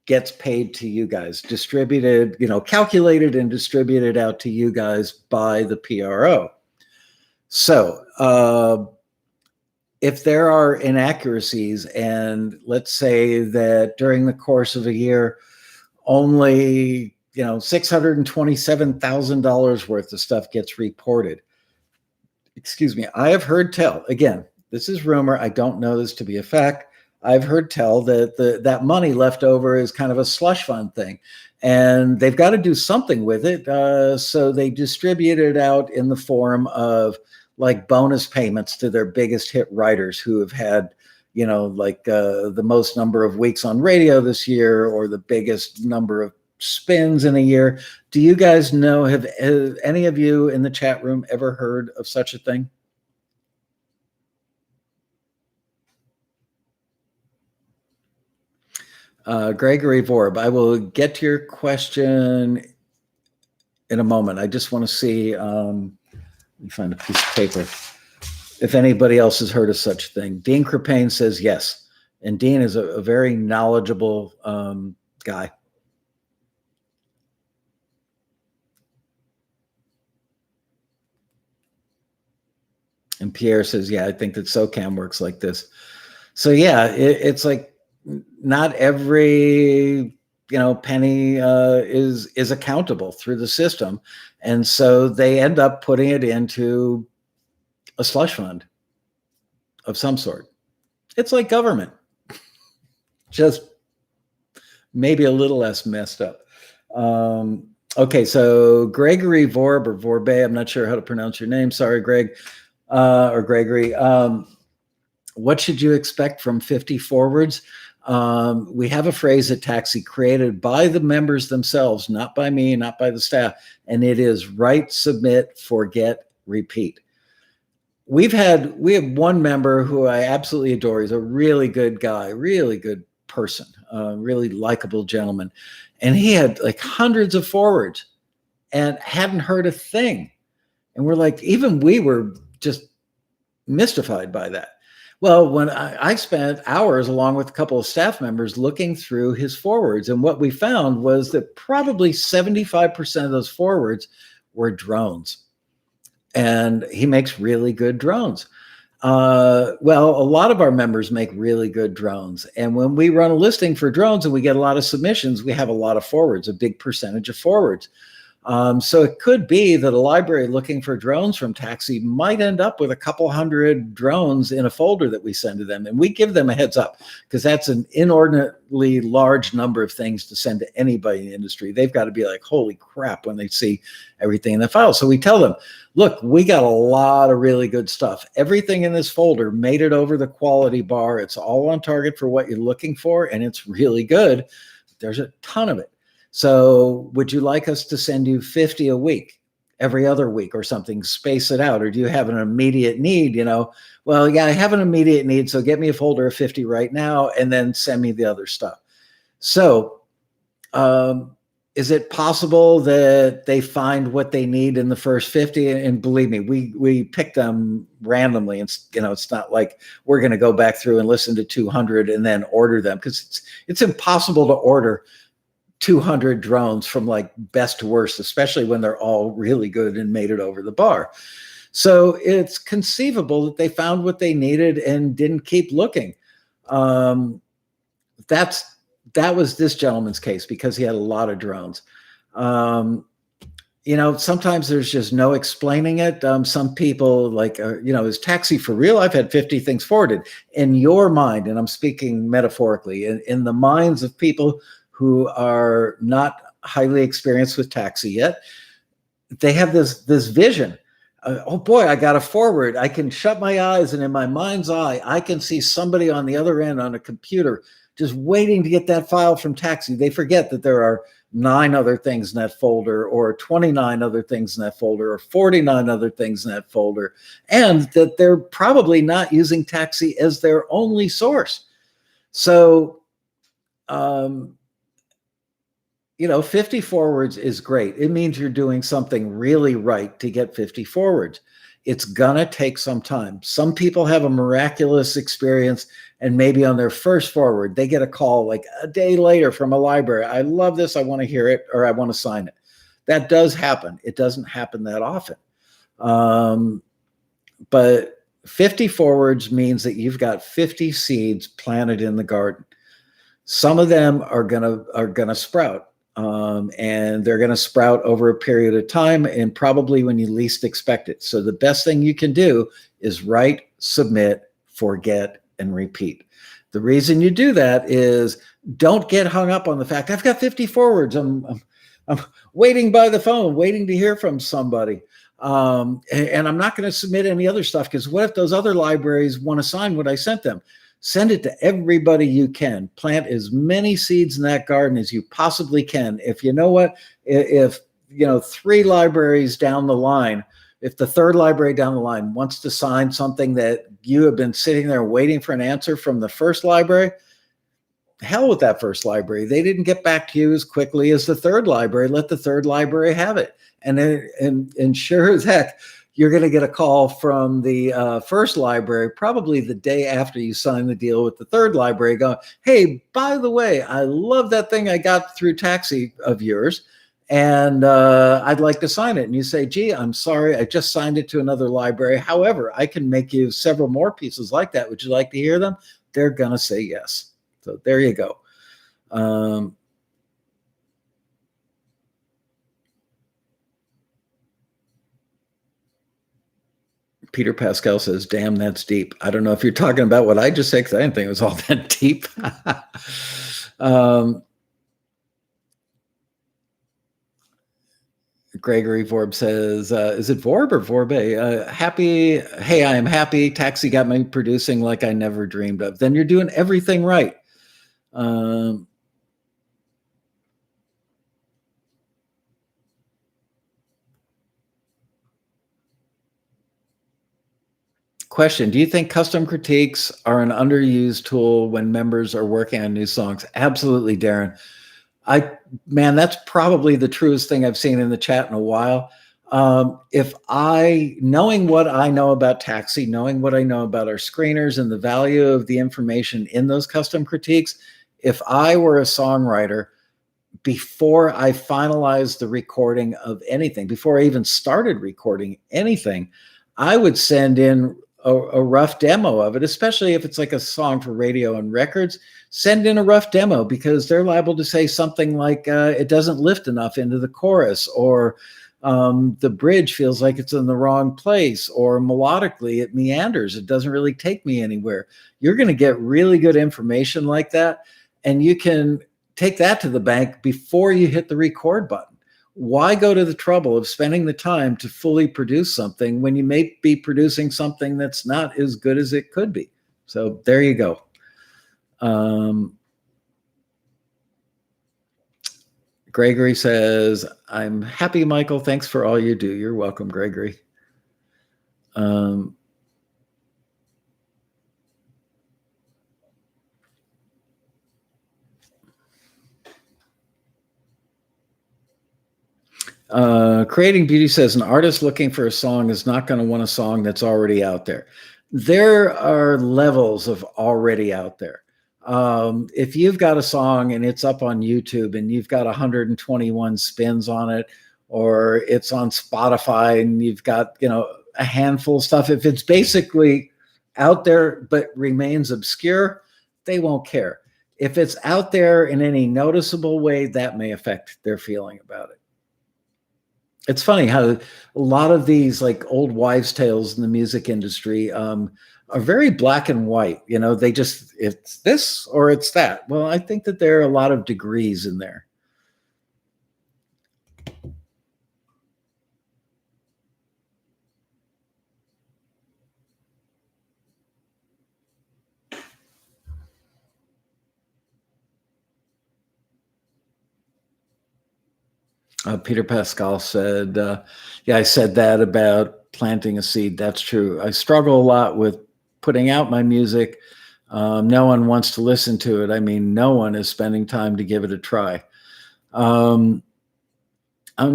gets paid to you guys, distributed, calculated and distributed out to you guys by the PRO. So if there are inaccuracies, and let's say that during the course of a year, only $627,000 worth of stuff gets reported. Excuse me. I have heard tell, again, this is rumor, I don't know this to be a fact, I've heard tell that that money left over is kind of a slush fund thing, and they've got to do something with it. So they distribute it out in the form of like bonus payments to their biggest hit writers who have had, the most number of weeks on radio this year, or the biggest number of spins in a year. Do you guys know, have any of you in the chat room ever heard of such a thing? Gregory Vorb, I will get to your question in a moment. I just want to see, let me find a piece of paper, if anybody else has heard of such a thing. Dean Crepane says yes. And Dean is a very knowledgeable guy. And Pierre says, yeah, I think that SOCAM works like this. So yeah, it's like not every penny is accountable through the system, and so they end up putting it into a slush fund of some sort. It's like government, just maybe a little less messed up. Okay, so Gregory Vorb, or Vorbe, I'm not sure how to pronounce your name. Sorry, Greg, or Gregory. What should you expect from 50 forwards? We have a phrase at Taxi created by the members themselves, not by me, not by the staff, and it is write, submit, forget, repeat. We have one member who I absolutely adore. He's a really good guy, really good person, really likable gentleman, and he had like hundreds of forwards and hadn't heard a thing. And we're like, even we were just mystified by that. Well, when I spent hours along with a couple of staff members looking through his forwards, and what we found was that probably 75% of those forwards were drones. And he makes really good drones. Well, a lot of our members make really good drones. And when we run a listing for drones and we get a lot of submissions, we have a lot of forwards, a big percentage of forwards. So it could be that a library looking for drones from Taxi might end up with a couple hundred drones in a folder that we send to them. And we give them a heads up, because that's an inordinately large number of things to send to anybody in the industry. They've got to be like, holy crap, when they see everything in the file. So we tell them, look, we got a lot of really good stuff. Everything in this folder made it over the quality bar. It's all on target for what you're looking for, and it's really good. There's a ton of it. So would you like us to send you 50 a week, every other week or something, space it out? Or do you have an immediate need? Well, yeah, I have an immediate need. So get me a folder of 50 right now, and then send me the other stuff. So is it possible that they find what they need in the first 50? And believe me, we pick them randomly. And it's not like we're going to go back through and listen to 200 and then order them, because it's impossible to order 200 drones from like best to worst, especially when they're all really good and made it over the bar. So it's conceivable that they found what they needed and didn't keep looking. That was this gentleman's case, because he had a lot of drones. Sometimes there's just no explaining it. Some people like, is Taxi for real? I've had 50 things forwarded. In your mind, and I'm speaking metaphorically, in the minds of people who are not highly experienced with Taxi yet, they have this vision. oh boy, I got a forward. I can shut my eyes, and in my mind's eye, I can see somebody on the other end on a computer just waiting to get that file from Taxi. They forget that there are 9 other things in that folder, or 29 other things in that folder, or 49 other things in that folder, and that they're probably not using Taxi as their only source. So, 50 forwards is great. It means you're doing something really right to get 50 forwards. It's gonna take some time. Some people have a miraculous experience, and maybe on their first forward, they get a call like a day later from a library. I love this, I want to hear it, or I want to sign it. That does happen. It doesn't happen that often. But 50 forwards means that you've got 50 seeds planted in the garden. Some of them are gonna sprout. And they're going to sprout over a period of time, and probably when you least expect it. So the best thing you can do is write, submit, forget, and repeat. The reason you do that is don't get hung up on the fact I've got 50 forwards. I'm waiting by the phone, waiting to hear from somebody. And I'm not going to submit any other stuff, because what if those other libraries want to sign what I sent them? Send it to everybody you can. Plant as many seeds in that garden as you possibly can. If you know what, if 3 libraries down the line, if the 3rd library down the line wants to sign something that you have been sitting there waiting for an answer from the first library, hell with that first library. They didn't get back to you as quickly as the 3rd library. Let the 3rd library have it. And sure as heck, you're going to get a call from the first library probably the day after you sign the deal with the 3rd library, going, hey, by the way, I love that thing I got through Taxi of yours, and I'd like to sign it. And you say, gee, I'm sorry, I just signed it to another library. However, I can make you several more pieces like that. Would you like to hear them? They're going to say yes. So there you go. Peter Pascal says, damn, that's deep. I don't know if you're talking about what I just said, because I didn't think it was all that deep. Gregory Vorb says, is it Vorb or Vorbe? Happy, hey, I am happy. Taxi got me producing like I never dreamed of. Then you're doing everything right. Question, do you think custom critiques are an underused tool when members are working on new songs? Absolutely, Darren. Man, that's probably the truest thing I've seen in the chat in a while. Knowing what I know about Taxi, knowing what I know about our screeners and the value of the information in those custom critiques, if I were a songwriter, before I finalized the recording of anything, before I even started recording anything, I would send in a rough demo of it, especially if it's like a song for radio and records. Send in a rough demo, because they're liable to say something like it doesn't lift enough into the chorus, or the bridge feels like it's in the wrong place, or melodically it meanders. It doesn't really take me anywhere. You're going to get really good information like that, and you can take that to the bank before you hit the record button. Why go to the trouble of spending the time to fully produce something when you may be producing something that's not as good as it could be? So there you go. Gregory says, I'm happy, Michael. Thanks for all you do. You're welcome, Gregory. Creating Beauty says, an artist looking for a song is not going to want a song that's already out there. There are levels of already out there. If you've got a song and it's up on YouTube and you've got 121 spins on it, or it's on Spotify and you've got, a handful of stuff, if it's basically out there but remains obscure, they won't care. If it's out there in any noticeable way, that may affect their feeling about it. It's funny how a lot of these like old wives' tales in the music industry are very black and white. It's this or it's that. Well, I think that there are a lot of degrees in there. Peter Pascal said, yeah, I said that about planting a seed. That's true. I struggle a lot with putting out my music. No one wants to listen to it. I mean, no one is spending time to give it a try. I'm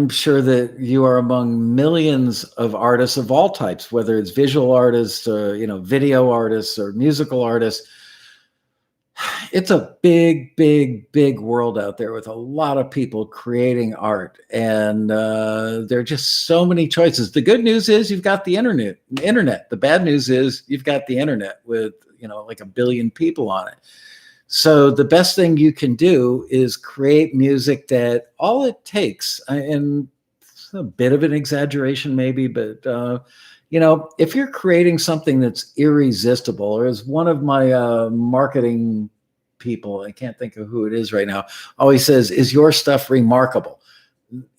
sure that you are among millions of artists of all types, whether it's visual artists, video artists, or musical artists. It's a big, big, big world out there with a lot of people creating art, and there are just so many choices. The good news is you've got the internet. The bad news is you've got the internet with like 1 billion people on it. So the best thing you can do is create music that all it takes, and it's a bit of an exaggeration maybe, but if you're creating something that's irresistible, or as one of my marketing people, I can't think of who it is right now, always says, is your stuff remarkable?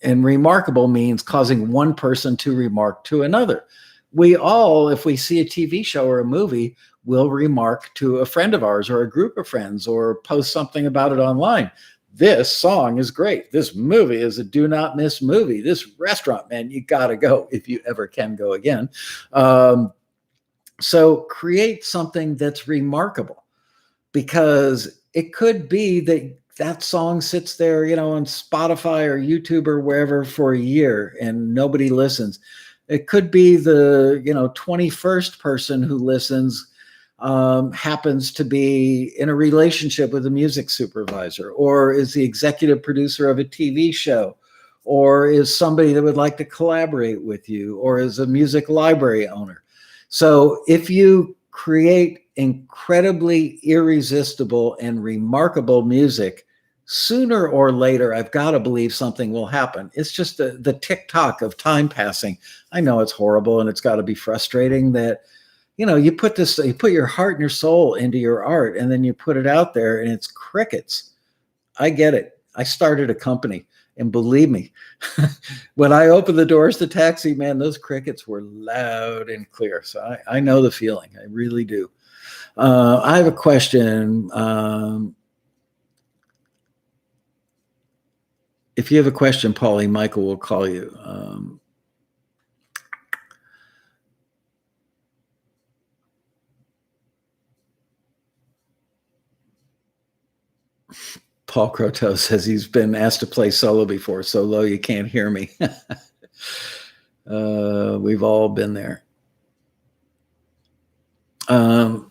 And remarkable means causing one person to remark to another. We all, if we see a TV show or a movie, will remark to a friend of ours or a group of friends or post something about it online. This song is great. This movie is a do not miss movie. This restaurant, man, you got to go if you ever can go again. So create something that's remarkable, because it could be that song sits there, on Spotify or YouTube or wherever for a year and nobody listens. It could be the 21st person who listens happens to be in a relationship with a music supervisor, or is the executive producer of a TV show, or is somebody that would like to collaborate with you, or is a music library owner. So if you create incredibly irresistible and remarkable music, sooner or later, I've got to believe something will happen. It's just the tick-tock of time passing. I know it's horrible and it's got to be frustrating that, you put your heart and your soul into your art, and then you put it out there and it's crickets. I get it. I started a company, and believe me, when I opened the doors to Taxi, man, those crickets were loud and clear. So I know the feeling. I really do. I have a question. If you have a question, Paulie, Michael will call you. Paul Croteau says he's been asked to play solo before. So low you can't hear me. We've all been there. I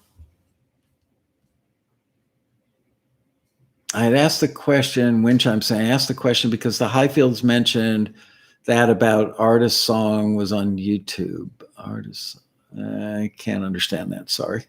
had asked the question, Windchime saying, I asked the question because the Highfields mentioned that about Artist Song was on YouTube. Artist, I can't understand that, sorry.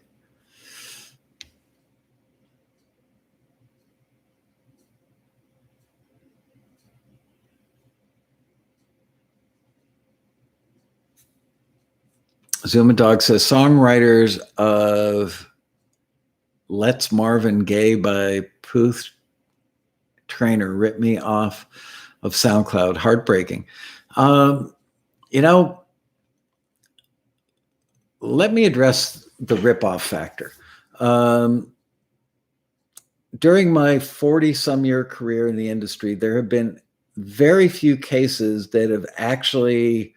Zuma Dog says, songwriters of Let's Marvin Gaye by Puth Trainer ripped me off of SoundCloud. Heartbreaking. Let me address the ripoff factor. During my 40-some year career in the industry, there have been very few cases that have actually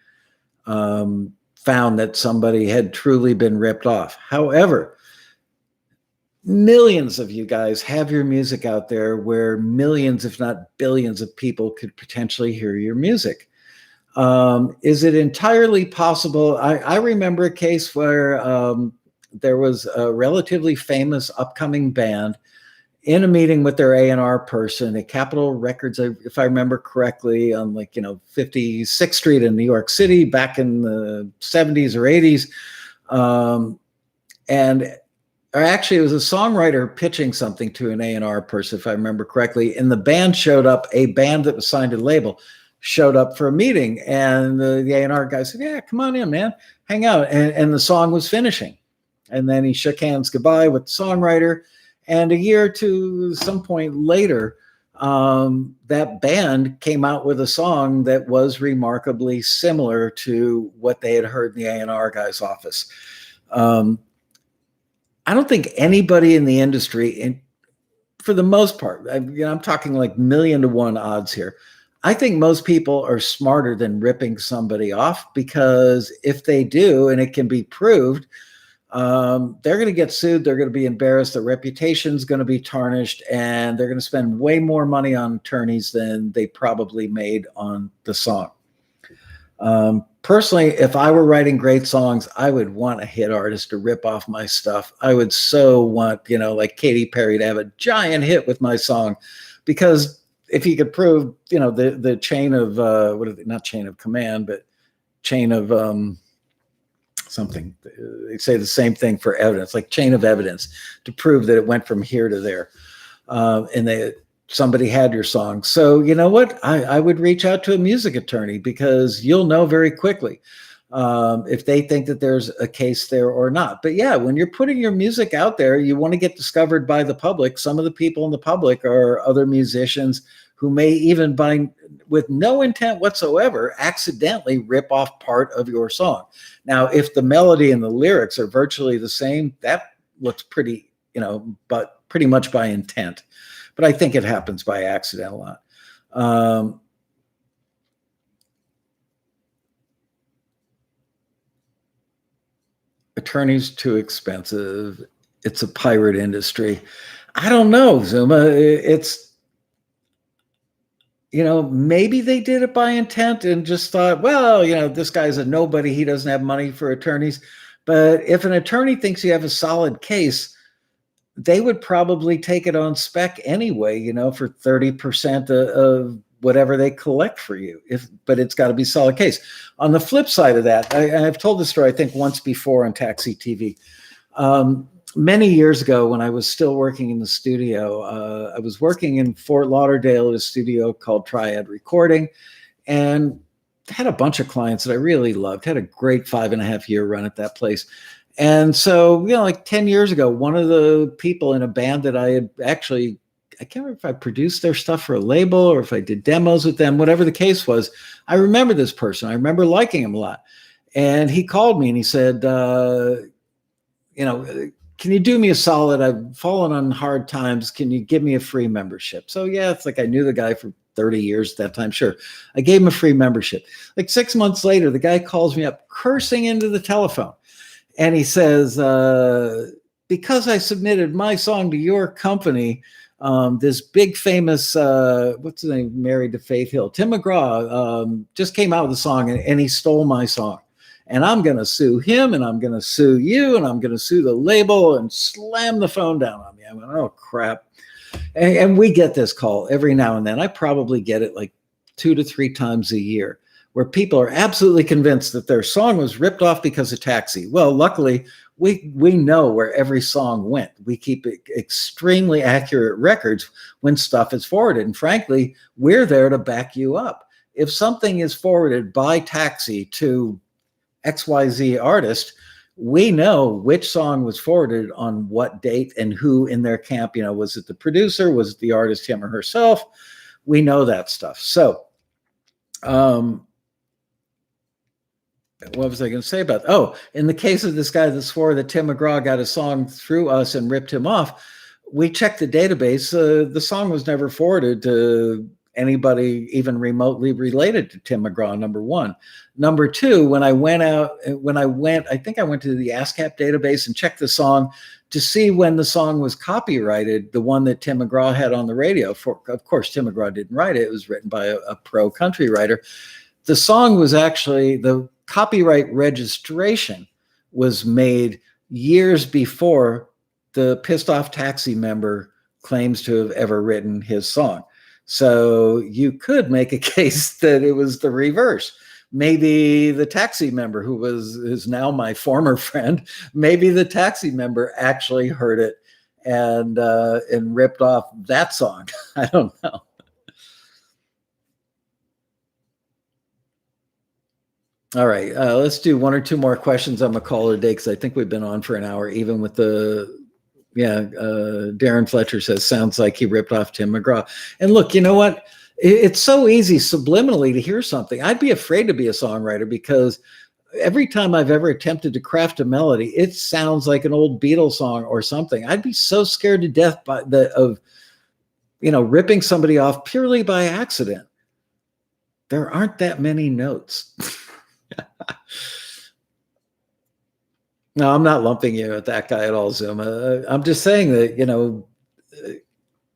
found that somebody had truly been ripped off. However, millions of you guys have your music out there where millions, if not billions of people could potentially hear your music. Is it entirely possible? I remember a case where there was a relatively famous upcoming band in a meeting with their A&R person at Capitol Records, if I remember correctly, on 56th Street in New York City back in the 70s or 80s. Or actually, it was a songwriter pitching something to an A&R person, if I remember correctly. And the band showed up, a band that was signed to the label, showed up for a meeting. And the A&R guy said, yeah, come on in, man, hang out. And the song was finishing. And then he shook hands goodbye with the songwriter. And a year to some point later, that band came out with a song that was remarkably similar to what they had heard in the A&R guy's office. I don't think anybody in the industry, for the most part, I'm talking like 1,000,000 to 1 odds here. I think most people are smarter than ripping somebody off, because if they do, and it can be proved, they're going to get sued. They're going to be embarrassed. Their reputation's going to be tarnished, and they're going to spend way more money on attorneys than they probably made on the song. Personally, if I were writing great songs, I would want a hit artist to rip off my stuff. I would so want, like Katy Perry to have a giant hit with my song, because if he could prove, the chain of, not chain of command, but chain of something, they say the same thing for evidence, like chain of evidence, to prove that it went from here to there. And somebody had your song. So you know what? I would reach out to a music attorney, because you'll know very quickly if they think that there's a case there or not. But yeah, when you're putting your music out there, you want to get discovered by the public. Some of the people in the public are other musicians who may even, with no intent whatsoever, accidentally rip off part of your song. Now, if the melody and the lyrics are virtually the same, that looks pretty, but pretty much by intent. But I think it happens by accident a lot. Attorneys too expensive. It's a pirate industry. I don't know, Zuma. It's, maybe they did it by intent and just thought, well, this guy's a nobody. He doesn't have money for attorneys. But if an attorney thinks you have a solid case, they would probably take it on spec anyway, for 30% of whatever they collect for you. But it's got to be a solid case. On the flip side of that, I've told this story, I think, once before on Taxi TV. Many years ago, when I was still working in the studio, I was working in Fort Lauderdale at a studio called Triad Recording, and had a bunch of clients that I really loved. Had a great 5.5-year run at that place. And so, like 10 years ago, one of the people in a band that I had actually, I can't remember if I produced their stuff for a label or if I did demos with them, whatever the case was. I remember this person. I remember liking him a lot. And he called me and he said, can you do me a solid? I've fallen on hard times. Can you give me a free membership? So yeah, it's like I knew the guy for 30 years at that time. Sure. I gave him a free membership. Like 6 months later, the guy calls me up cursing into the telephone. And he says, because I submitted my song to your company, this big famous, what's his name, married to Faith Hill, Tim McGraw, just came out with a song, and he stole my song. And I'm going to sue him, and I'm going to sue you, and I'm going to sue the label, and slam the phone down on me. I went, oh, crap. And we get this call every now and then. I probably get it like 2 to 3 times a year, where people are absolutely convinced that their song was ripped off because of Taxi. Well, luckily, we know where every song went. We keep extremely accurate records when stuff is forwarded. And frankly, we're there to back you up. If something is forwarded by Taxi to XYZ artist, we know which song was forwarded on what date and who in their camp. Was it the producer? Was it the artist, him or herself? We know that stuff. So, what was I going to say about? Oh, in the case of this guy that swore that Tim McGraw got a song through us and ripped him off, we checked the database. The song was never forwarded to anybody even remotely related to Tim McGraw, number one. Number two, I think I went to the ASCAP database and checked the song to see when the song was copyrighted, the one that Tim McGraw had on the radio. Of course, Tim McGraw didn't write it. It was written by a pro country writer. The song was actually, the copyright registration was made years before the pissed off Taxi member claims to have ever written his song. So you could make a case that it was the reverse. Maybe the Taxi member, who is now my former friend, maybe the Taxi member actually heard it and ripped off that song. I don't know. All right, let's do 1 or 2 more questions on McCall today, because I think we've been on for an hour, even with Darren Fletcher says, sounds like he ripped off Tim McGraw. And look, you know what? It's so easy subliminally to hear something. I'd be afraid to be a songwriter, because every time I've ever attempted to craft a melody, it sounds like an old Beatles song or something. I'd be so scared to death of ripping somebody off purely by accident. there aren't that many notes. No, I'm not lumping you with that guy at all, Zuma. I'm just saying that, you know,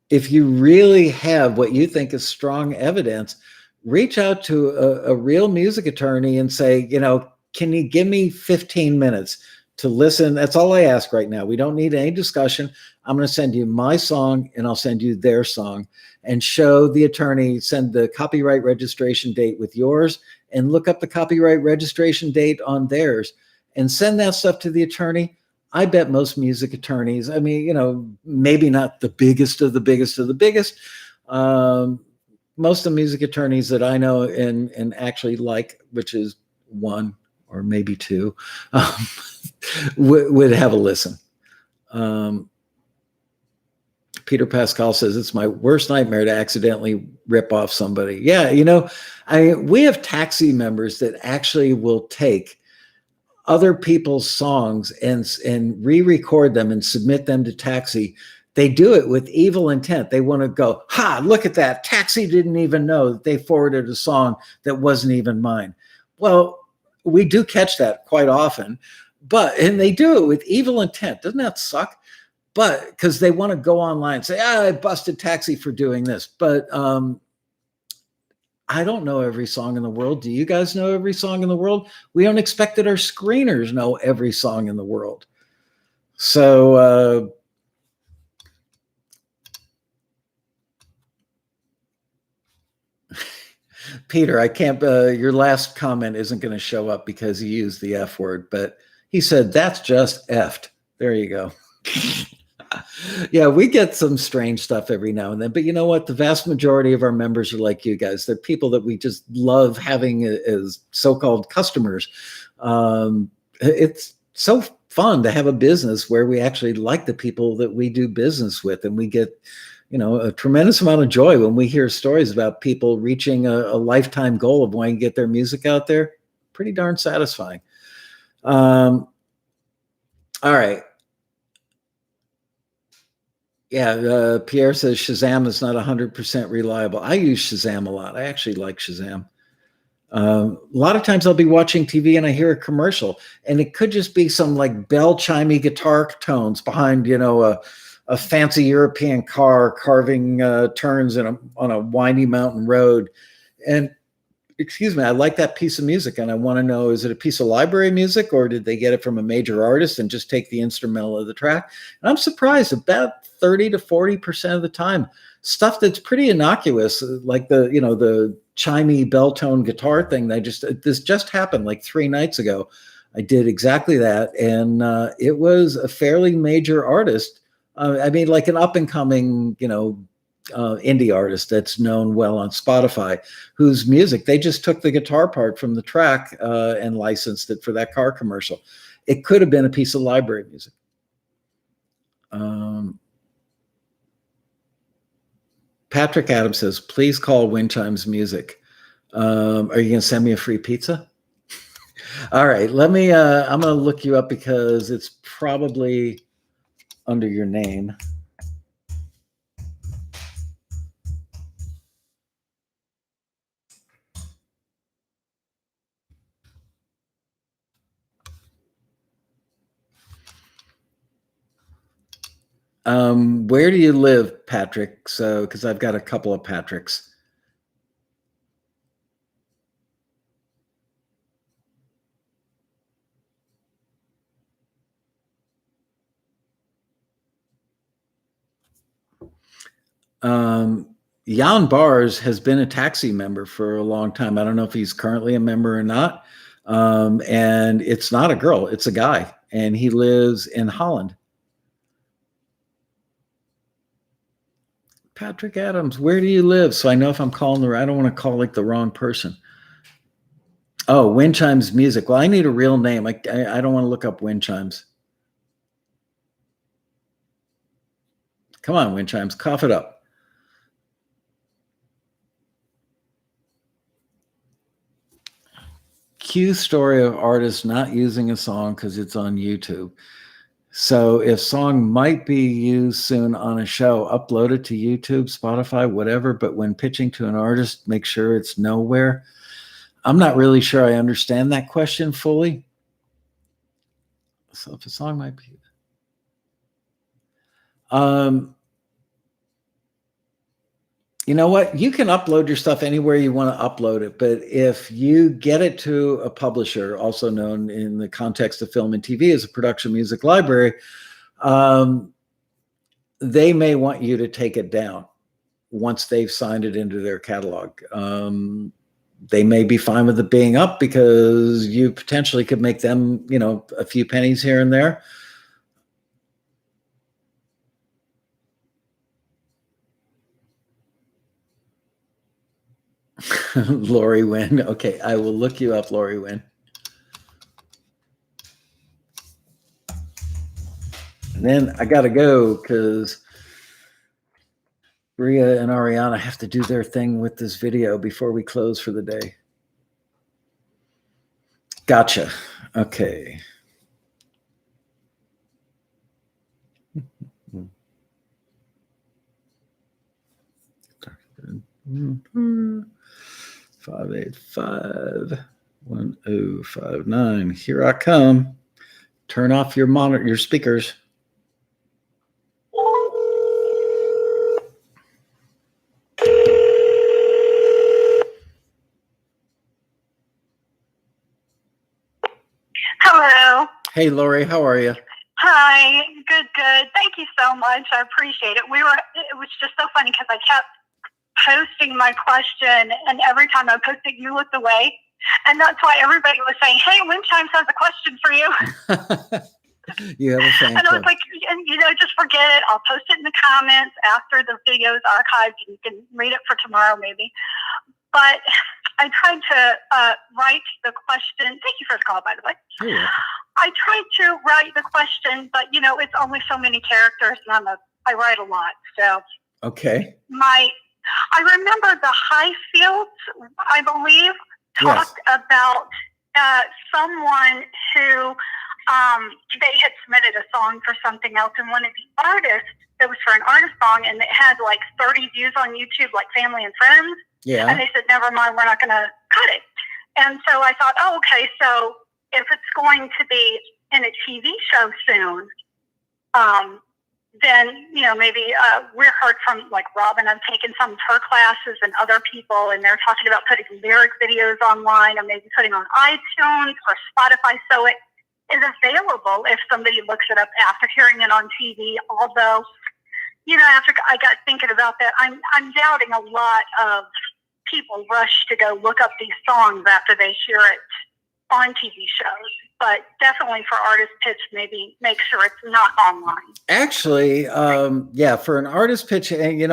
if you really have what you think is strong evidence, reach out to a real music attorney and say, you know, can you give me 15 minutes to listen? That's all I ask right now. We don't need any discussion. I'm going to send you my song and I'll send you their song, and show the attorney, send the copyright registration date with yours and look up the copyright registration date on theirs and send that stuff to the attorney. I bet most music attorneys, I mean, you know, maybe not the biggest of the biggest of the biggest. Most of the music attorneys that I know and actually like, which is one or maybe two, would have a listen. Peter Pascal says, it's my worst nightmare to accidentally rip off somebody. Yeah, you know, we have taxi members that actually will take other people's songs and re-record them and submit them to Taxi. They do it with evil intent. They want to go, ha, look at that. Taxi didn't even know that they forwarded a song that wasn't even mine. Well, we do catch that quite often, and they do it with evil intent. Doesn't that suck? But because they want to go online and say, I busted Taxi for doing this. But I don't know every song in the world. Do you guys know every song in the world? We don't expect that our screeners know every song in the world. So, Peter, I can't, your last comment isn't going to show up because you used the F word, but he said, that's just effed. There you go. Yeah, we get some strange stuff every now and then, but you know what? The vast majority of our members are like you guys. They're people that we just love having as so-called customers. It's so fun to have a business where we actually like the people that we do business with, and we get, you know, a tremendous amount of joy when we hear stories about people reaching a lifetime goal of wanting to get their music out there. Pretty darn satisfying. All right. Yeah, Pierre says Shazam is not 100% reliable. I use Shazam a lot. I actually like Shazam. A lot of times I'll be watching TV and I hear a commercial, and it could just be some like bell-chimey guitar tones behind, you know, a fancy European car carving turns on a windy mountain road. And excuse me, I like that piece of music, and I want to know, is it a piece of library music, or did they get it from a major artist and just take the instrumental of the track? And I'm surprised about 30 to 40% of the time, stuff that's pretty innocuous, like the chimey bell tone guitar thing. This just happened like 3 nights ago. I did exactly that, and it was a fairly major artist. I mean, like an up and coming, indie artist that's known well on Spotify, whose music, they just took the guitar part from the track and licensed it for that car commercial. It could have been a piece of library music. Patrick Adams says, please call Wind Chimes Music. Are you going to send me a free pizza? All right, I'm going to look you up because it's probably under your name. Where do you live, Patrick? So, because I've got a couple of Patricks. Jan Bars has been a Taxi member for a long time. I don't know if he's currently a member or not. And it's not a girl, it's a guy, and he lives in Holland. Patrick Adams, where do you live? So I know if I'm calling I don't want to call like the wrong person. Oh, Wind Chimes Music. Well, I need a real name. I don't want to look up Wind Chimes. Come on, Wind Chimes, cough it up. Q story of artist not using a song because it's on YouTube. So if song might be used soon on a show, upload it to YouTube, Spotify, whatever. But when pitching to an artist, make sure it's nowhere. I'm not really sure I understand that question fully. So if a song might be, you know what? You can upload your stuff anywhere you want to upload it. But if you get it to a publisher, also known in the context of film and TV as a production music library, they may want you to take it down once they've signed it into their catalog. They may be fine with it being up because you potentially could make them, you know, a few pennies here and there. Lori Wynn. Okay, I will look you up, Lori Wynn. And then I got to go because Bria and Ariana have to do their thing with this video before we close for the day. Gotcha. Okay. Mm-hmm. 585-1059. Here I come. Turn off your monitor, your speakers. Hello. Hey, Lori, how are you? Hi. Good. Thank you so much. I appreciate it. It was just so funny because I kept posting my question, and every time I posted, you looked away. And that's why everybody was saying, hey, Wind Chimes has a question for you. You have a fan And I was club. like, just forget it. I'll post it in the comments after the video is archived. You can read it for tomorrow, maybe. But I tried to write the question. Thank you for the call, by the way. Yeah. I tried to write the question, but it's only so many characters, and I write a lot. So Okay. I remember the Highfields, I believe, talked about someone who they had submitted a song for something else, and one of the artists, it was for an artist song, and it had like 30 views on YouTube, like Family and Friends. Yeah. And they said, never mind, we're not going to cut it. And so I thought, oh, okay, so if it's going to be in a TV show soon, then, maybe we heard from like Robin. I've taken some of her classes and other people, and they're talking about putting lyric videos online or maybe putting on iTunes or Spotify. So it is available if somebody looks it up after hearing it on TV. Although, after I got thinking about that, I'm doubting a lot of people rush to go look up these songs after they hear it on TV shows. But definitely for artist pitch, maybe make sure it's not online. Actually, for an artist pitch, I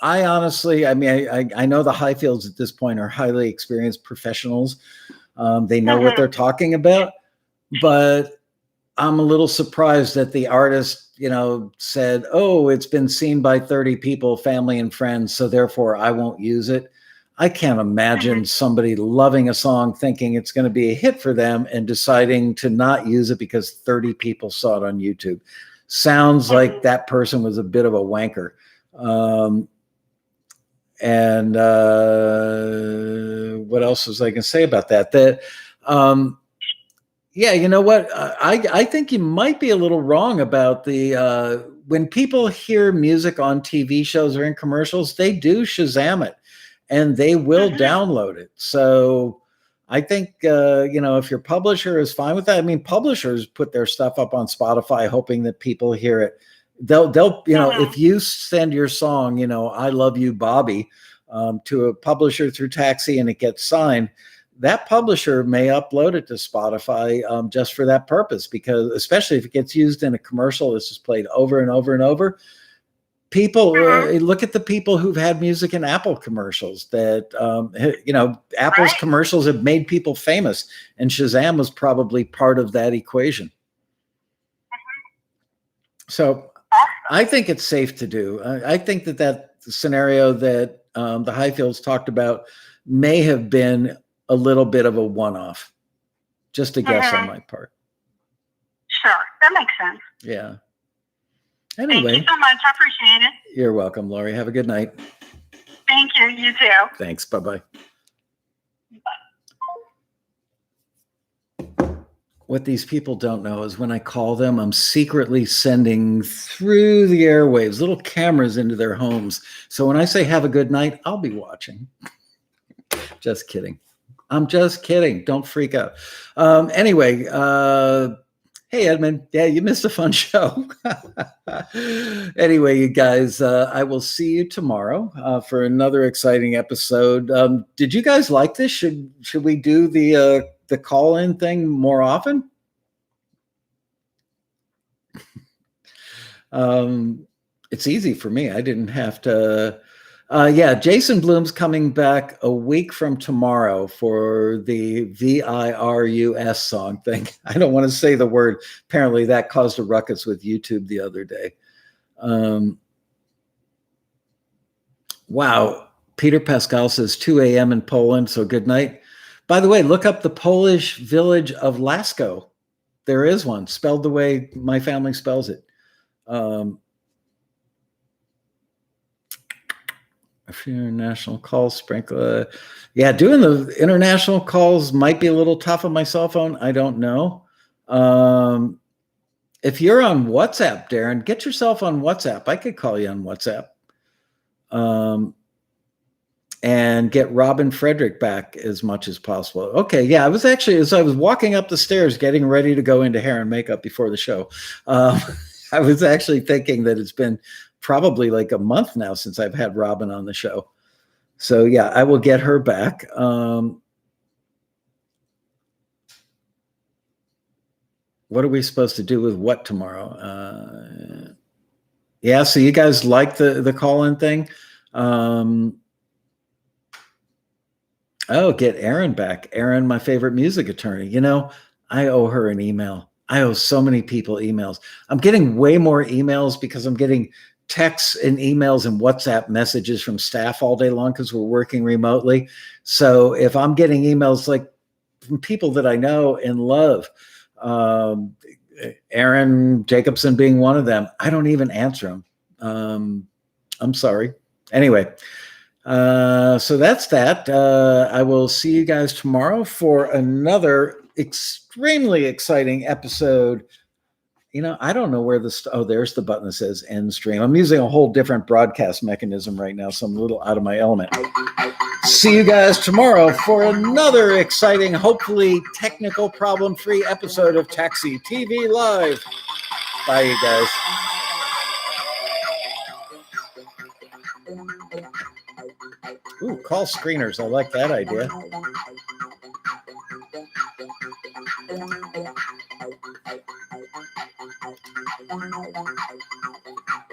honestly, I know the Highfields at this point are highly experienced professionals. They know what they're talking about, but I'm a little surprised that the artist, said, oh, it's been seen by 30 people, family and friends, so therefore I won't use it. I can't imagine somebody loving a song, thinking it's going to be a hit for them, and deciding to not use it because 30 people saw it on YouTube. Sounds like that person was a bit of a wanker. What else was I going to say about that? You know what? I think you might be a little wrong about the when people hear music on TV shows or in commercials, they do Shazam it. And they will download it. So I think, if your publisher is fine with that, publishers put their stuff up on Spotify hoping that people hear it. They'll if you send your song, I Love You, Bobby, to a publisher through Taxi and it gets signed, that publisher may upload it to Spotify just for that purpose, because especially if it gets used in a commercial that's just played over and over and over. People look at the people who've had music in Apple commercials that, Apple's commercials have made people famous, and Shazam was probably part of that equation. So I think it's safe to do. I think that scenario that the Highfields talked about may have been a little bit of a one-off, just a guess on my part. Sure, that makes sense. Yeah. Anyway. Thank you so much. I appreciate it. You're welcome, Lori. Have a good night. Thank you. You too. Thanks. Bye-bye. What these people don't know is when I call them, I'm secretly sending through the airwaves little cameras into their homes. So when I say have a good night, I'll be watching. Just kidding. I'm just kidding. Don't freak out. Anyway, hey, Edmund. Yeah, you missed a fun show. Anyway, you guys, I will see you tomorrow for another exciting episode. Did you guys like this? Should we do the call-in thing more often? It's easy for me. I didn't have to. Yeah, Jason Bloom's coming back a week from tomorrow for the VIRUS song thing. I don't want to say the word. Apparently that caused a ruckus with YouTube the other day. Wow. Peter Pascal says 2 a.m. in Poland, so good night. By the way, look up the Polish village of Lasko. There is one, spelled the way my family spells it. A few international calls, sprinkler. Yeah, doing the international calls might be a little tough on my cell phone. I don't know. If you're on WhatsApp, Darren, get yourself on WhatsApp. I could call you on WhatsApp. And get Robin Frederick back as much as possible. Okay, yeah, I was actually, as I was walking up the stairs getting ready to go into hair and makeup before the show, I was actually thinking that it's been probably like a month now since I've had Robin on the show. So yeah, I will get her back. What are we supposed to do with what tomorrow? Yeah, so you guys like the call-in thing? Oh, get Erin back. Erin, my favorite music attorney. You know, I owe her an email. I owe so many people emails. I'm getting way more emails because I'm getting texts and emails and WhatsApp messages from staff all day long because we're working remotely. So if I'm getting emails like from people that I know and love, Aaron Jacobson being one of them, I don't even answer them. I'm sorry. Anyway. So that's that. I will see you guys tomorrow for another extremely exciting episode. You know, I don't know where this. Oh, there's the button that says end stream. I'm using a whole different broadcast mechanism right now, so I'm a little out of my element. See you guys tomorrow for another exciting, hopefully technical problem-free episode of Taxi TV Live. Bye, you guys. Ooh, call screeners. I like that idea.